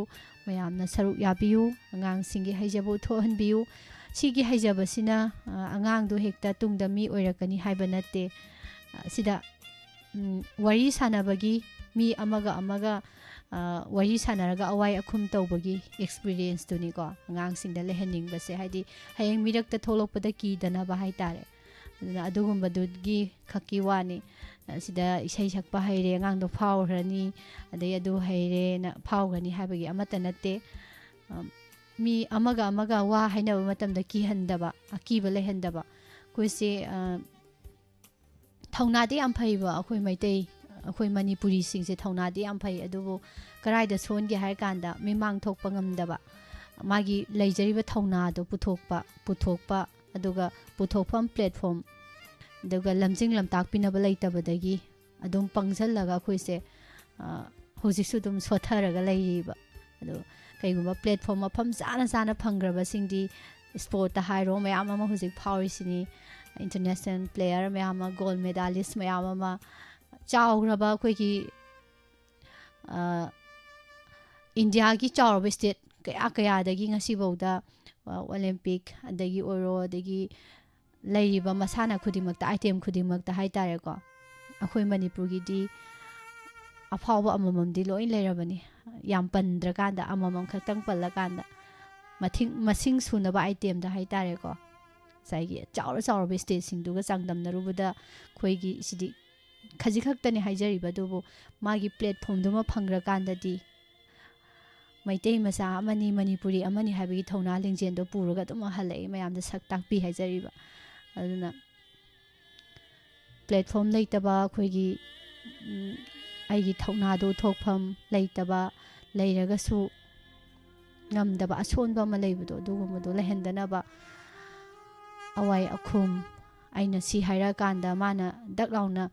ꯃꯌꯥꯝꯅ ꯁꯔꯨꯛ ꯌꯥꯕꯤꯌꯨ ꯑꯉꯥꯡꯁꯤꯡꯒꯤ ꯍꯩꯖꯕ ꯎꯠꯊꯣꯛꯍꯟꯕꯤꯌꯨ ꯁꯤꯒꯤ ꯍꯩꯖꯕꯁꯤꯅ ꯑꯉꯥꯡꯗꯣ ꯍꯦꯛꯇ ꯇꯨꯡꯗ ꯃꯤ ꯑꯣꯏꯔꯛꯀꯅꯤ ꯍꯥꯏꯕ ꯅꯠꯇꯦ ꯁꯤꯗ ꯋꯥꯔꯤ ꯁꯥꯟꯅꯕꯒꯤ ꯃꯤ ꯑꯃꯒ ꯋꯥꯔꯤ ꯁꯥꯟꯅꯔꯒ ꯑꯋꯥꯏ ꯑꯈꯨꯝ ꯇꯧꯕꯒꯤ ꯑꯦꯛꯁꯄꯤꯔꯤꯌꯦꯟꯁꯇꯨꯅꯤꯀꯣ ꯑꯉꯥꯡꯁꯤꯡꯗ ꯂꯩꯍꯟꯅꯤꯡꯕꯁꯦ ꯍꯥꯏꯗꯤ ꯍꯌꯦꯡ ꯃꯤꯔꯛꯇ ꯊꯣꯛꯂꯛꯄꯗ ꯀꯤꯗꯅꯕ ꯍꯥꯏꯇꯥꯔꯦ ꯑꯗꯨꯅ ꯑꯗꯨꯒꯨꯝꯕꯗꯨꯒꯤ ꯈꯛꯀꯤ ꯋꯥꯅꯤ ꯁꯤꯗ ꯏꯁꯩ ꯁꯛꯄ ꯍꯩꯔꯦ ꯑꯉꯥꯡꯗꯣ ꯐꯥꯎꯈ꯭ꯔꯅꯤ ꯑꯗꯩ ꯑꯗꯨ ꯍꯩꯔꯦꯅ ꯐꯥꯎꯈ꯭ꯔꯅꯤ ꯍꯥꯏꯕꯒꯤ ꯑꯃꯠꯇ ꯅꯠꯇꯦ ꯃꯤ ꯑꯃꯒ ꯋꯥ ꯍꯥꯏꯅꯕ ꯃꯇꯝꯗ ꯀꯤꯍꯟꯗꯕ ꯑꯀꯤꯕ ꯂꯩꯍꯟꯗꯕ ꯑꯩꯈꯣꯏꯁꯦ ꯊꯧꯅꯥꯗꯤ ꯌꯥꯝ ꯐꯩꯕ ꯑꯩꯈꯣꯏ ꯃꯅꯤꯄꯨꯔꯤꯁꯤꯡꯁꯦ ꯊꯧꯅꯥꯗꯤ ꯌꯥꯝ ꯐꯩ ꯑꯗꯨꯕꯨ ꯀꯗꯥꯏꯗ ꯁꯣꯟꯒꯦ ꯍꯥꯏꯔ ꯀꯥꯟꯗ ꯃꯤꯃꯥꯡ ꯊꯣꯛꯄ ꯉꯝꯗꯕ ꯃꯥꯒꯤ ꯂꯩꯖꯔꯤꯕ ꯊꯧꯅꯥꯗꯣ ꯄꯨꯊꯣꯛꯄ ꯑꯗꯨꯒ ꯄꯨꯊꯣꯛꯐꯝ ꯄ꯭ꯂꯦꯠꯐꯣꯝ ꯑꯗꯨꯒ ꯂꯝꯖꯤꯡ ꯂꯝꯇꯥꯛꯄꯤꯅꯕ ꯂꯩꯇꯕꯗꯒꯤ ꯑꯗꯨꯝ ꯄꯪꯁꯜꯂꯒ ꯑꯩꯈꯣꯏꯁꯦ ꯍꯧꯖꯤꯛꯁꯨ ꯑꯗꯨꯝ ꯁꯣꯊꯔꯒ ꯂꯩꯔꯤꯕ ꯑꯗꯣ ꯀꯩꯒꯨꯝꯕ ꯄ꯭ꯂꯦꯠꯐꯣꯝ ꯃꯐꯝ ꯆꯥꯅ ꯆꯥꯅ ꯐꯪꯈ꯭ꯔꯕꯁꯤꯡꯗꯤ ꯁ꯭ꯄꯣꯔꯠꯇ ꯍꯥꯏꯔꯣ ꯃꯌꯥꯝ ꯑꯃ ꯍꯧꯖꯤꯛ ꯐꯥꯎꯔꯤꯁꯤꯅꯤ ꯏꯟꯇꯔꯅꯦꯁꯅꯦꯜ ꯄ꯭ꯂꯦꯌꯔ ꯃꯌꯥꯝ ꯑꯃ ꯒꯣꯜ ꯃꯦꯗꯥꯂꯤꯁ ꯃꯌꯥꯝ ꯑꯃ ꯆꯥꯎꯈ꯭ꯔꯕ ꯑꯩꯈꯣꯏꯒꯤ ꯏꯟꯗꯤꯌꯥꯒꯤ ꯆꯥꯎꯔꯕ ꯁ꯭ꯇꯦꯠ ꯀꯌꯥꯗꯒꯤ ꯉꯁꯤꯐꯥꯎꯗ ꯑꯣꯂꯦꯝꯄꯤꯛ ꯑꯗꯒꯤ ꯑꯣꯏꯔꯣ ꯑꯗꯒꯤ ꯂꯩꯔꯤꯕ ꯃꯁꯥꯟꯅ ꯈꯨꯗꯤꯡꯃꯛꯇ ꯑꯥꯏꯇꯦꯝ ꯈꯨꯗꯤꯡꯃꯛꯇ ꯍꯥꯏꯇꯥꯔꯦꯀꯣ ꯑꯩꯈꯣꯏ ꯃꯅꯤꯄꯨꯔꯒꯤꯗꯤ ꯑꯐꯥꯎꯕ ꯑꯃꯃꯝꯗꯤ ꯂꯣꯏ ꯂꯩꯔꯕꯅꯤ ꯌꯥꯝ ꯄꯟꯗ꯭ꯔꯀꯥꯟꯗ ꯑꯃꯃꯝ ꯈꯛꯇꯪ ꯄꯜꯂꯀꯥꯟꯗ ꯃꯁꯤꯡ ꯁꯨꯅꯕ ꯑꯥꯏꯇꯦꯝꯗ ꯍꯥꯏꯇꯥꯔꯦꯀꯣ ꯉꯁꯥꯏꯒꯤ ꯆꯥꯎꯔꯕ ꯁ꯭ꯇꯦꯠꯁꯤꯡꯗꯨꯒ ꯆꯥꯡꯗꯝꯅꯔꯨꯕꯗ ꯑꯩꯈꯣꯏꯒꯤ ꯁꯤꯗꯤ ꯈꯖꯤꯛ ꯈꯛꯇꯅꯤ ꯍꯥꯏꯖꯔꯤꯕ ꯑꯗꯨꯕꯨ ꯃꯥꯒꯤ ꯄ꯭ꯂꯦꯠꯐꯣꯝꯗꯨꯃ ꯐꯪꯈ꯭ꯔꯀꯥꯟꯗꯗꯤ ꯃꯩꯇꯩ ꯃꯆꯥ ꯑꯃꯅꯤ ꯃꯅꯤꯄꯨꯔꯤ ꯑꯃꯅꯤ ꯍꯥꯏꯕꯒꯤ ꯊꯧꯅꯥ ꯂꯤꯡꯖꯦꯜꯗꯣ ꯄꯨꯔꯒ ꯑꯗꯨꯝ ꯍꯜꯂꯛꯏ ꯃꯌꯥꯝꯗ ꯁꯛ ꯇꯥꯛꯄꯤ ꯍꯥꯏꯖꯔꯤꯕ ꯑꯗꯨꯅ ꯄ꯭ꯂꯦꯠꯐꯣꯝ ꯂꯩꯇꯕ ꯑꯩꯈꯣꯏꯒꯤ ꯑꯩꯒꯤ ꯊꯧꯅꯥꯗꯣ ꯎꯠꯊꯣꯛꯐꯝ ꯂꯩꯇꯕ ꯂꯩꯔꯒꯁꯨ ꯉꯝꯗꯕ ꯑꯁꯣꯟꯕ ꯑꯃ ꯂꯩꯕꯗꯣ ꯑꯗꯨꯒꯨꯝꯕꯗꯣ ꯂꯩꯍꯟꯗꯅꯕ ꯑꯋꯥꯏ ꯑꯈꯨꯝ ꯑꯩꯅ ꯁꯤ ꯍꯥꯏꯔꯀꯥꯟꯗ ꯃꯥꯅ ꯗꯛ ꯂꯥꯎꯅ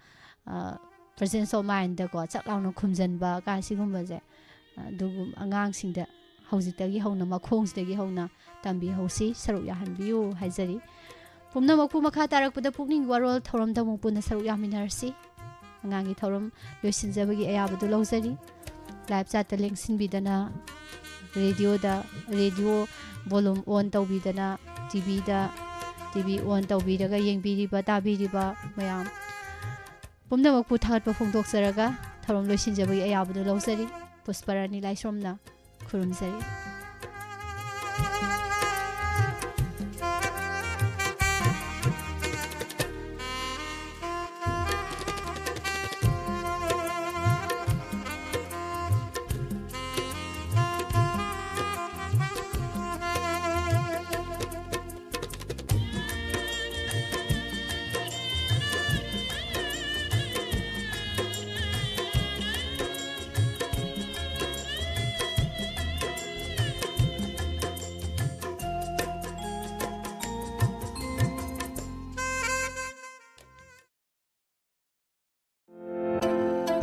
ꯄ꯭ꯔꯖꯦꯟꯁ ꯑꯣꯐ ꯃꯥꯏꯟꯗꯀꯣ ꯆꯛ ꯂꯥꯎꯅ ꯈꯨꯝꯖꯤꯟꯕ ꯁꯤꯒꯨꯝꯕꯁꯦ ꯑꯗꯨꯒꯨꯝꯕ ꯑꯉꯥꯡꯁꯤꯡꯗ ꯍꯧꯖꯤꯛꯇꯒꯤ ꯍꯧꯅ ꯃꯈꯣꯡꯁꯤꯗꯒꯤ ꯍꯧꯅ ꯇꯝꯕꯤꯍꯧꯁꯤ ꯁꯔꯨꯛ ꯌꯥꯍꯟꯕꯤꯌꯨ ꯍꯥꯏꯖꯔꯤ ꯄꯨꯝꯅꯃꯛꯄꯨ ꯃꯈꯥ ꯇꯥꯔꯛꯄꯗ ꯄꯨꯛꯅꯤꯡ ꯋꯥꯔꯣꯜ ꯊꯧꯔꯝꯗ ꯑꯃꯨꯛ ꯄꯨꯟꯅ ꯁꯔꯨꯛ ꯌꯥꯃꯤꯟꯅꯔꯁꯤ ꯑꯉꯥꯡꯒꯤ ꯊꯧꯔꯝ ꯂꯣꯏꯁꯤꯟꯖꯕꯒꯤ ꯑꯌꯥꯕꯗꯨ ꯂꯧꯖꯔꯤ ꯂꯥꯏꯚ ꯆꯥꯠꯇ ꯂꯦꯡꯁꯤꯟꯕꯤꯗꯅ ꯔꯦꯗꯤꯑꯣ ꯚꯣꯂꯨꯝ ꯑꯣꯟ ꯇꯧꯕꯤꯗꯅ ꯇꯤꯚꯤ ꯑꯣꯟ ꯇꯧꯕꯤꯔꯒ ꯌꯦꯡꯕꯤꯔꯤꯕ ꯇꯥꯕꯤꯔꯤꯕ ꯃꯌꯥꯝ ꯄꯨꯝꯅꯃꯛꯄꯨ ꯊꯥꯒꯠꯄ ꯐꯣꯡꯗꯣꯛꯆꯔꯒ ꯊꯧꯔꯝ ꯂꯣꯏꯁꯤꯟꯖꯕꯒꯤ ꯑꯌꯥꯕꯗꯨ ꯂꯧꯖꯔꯤ ꯄꯨꯁꯄꯔꯥꯅꯤ ꯂꯥꯏꯁ꯭ꯔꯣꯝꯅ ꯈꯨꯔꯨꯝꯖꯔꯤ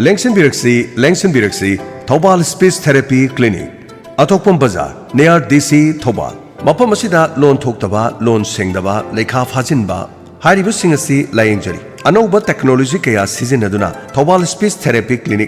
ꯂꯦꯡꯁꯤꯟꯕꯤꯔꯛꯁꯤ ꯊꯧꯕꯥꯜ ꯁ꯭ꯄꯤꯆ ꯊꯦꯔꯥꯄꯤ ꯀ꯭ꯂꯤꯅꯤꯛ ꯑꯇꯣꯞꯄꯝ ꯕꯖꯥꯔ ꯅꯤꯌꯔ DC ꯊꯧꯕꯥꯜ ꯃꯐꯝ ꯑꯁꯤꯗ ꯂꯣꯟ ꯊꯣꯛꯇꯕ ꯂꯣꯟ ꯁꯦꯡꯗꯕ ꯂꯩꯈꯥ ꯐꯥꯖꯤꯟꯕ ꯍꯥꯏꯔꯤꯕꯁꯤꯡ ꯑꯁꯤ ꯂꯥꯌꯦꯡꯖꯔꯤ ꯑꯅꯧꯕ ꯇꯦꯛꯅꯣꯂꯣꯖꯤ ꯀꯌꯥ ꯁꯤꯖꯤꯟꯅꯗꯨꯅ ꯊꯧꯕꯥꯜ ꯁ꯭ꯄꯤꯆ ꯊꯦꯔꯥꯄꯤ ꯀ꯭ꯂꯤꯅꯤꯛ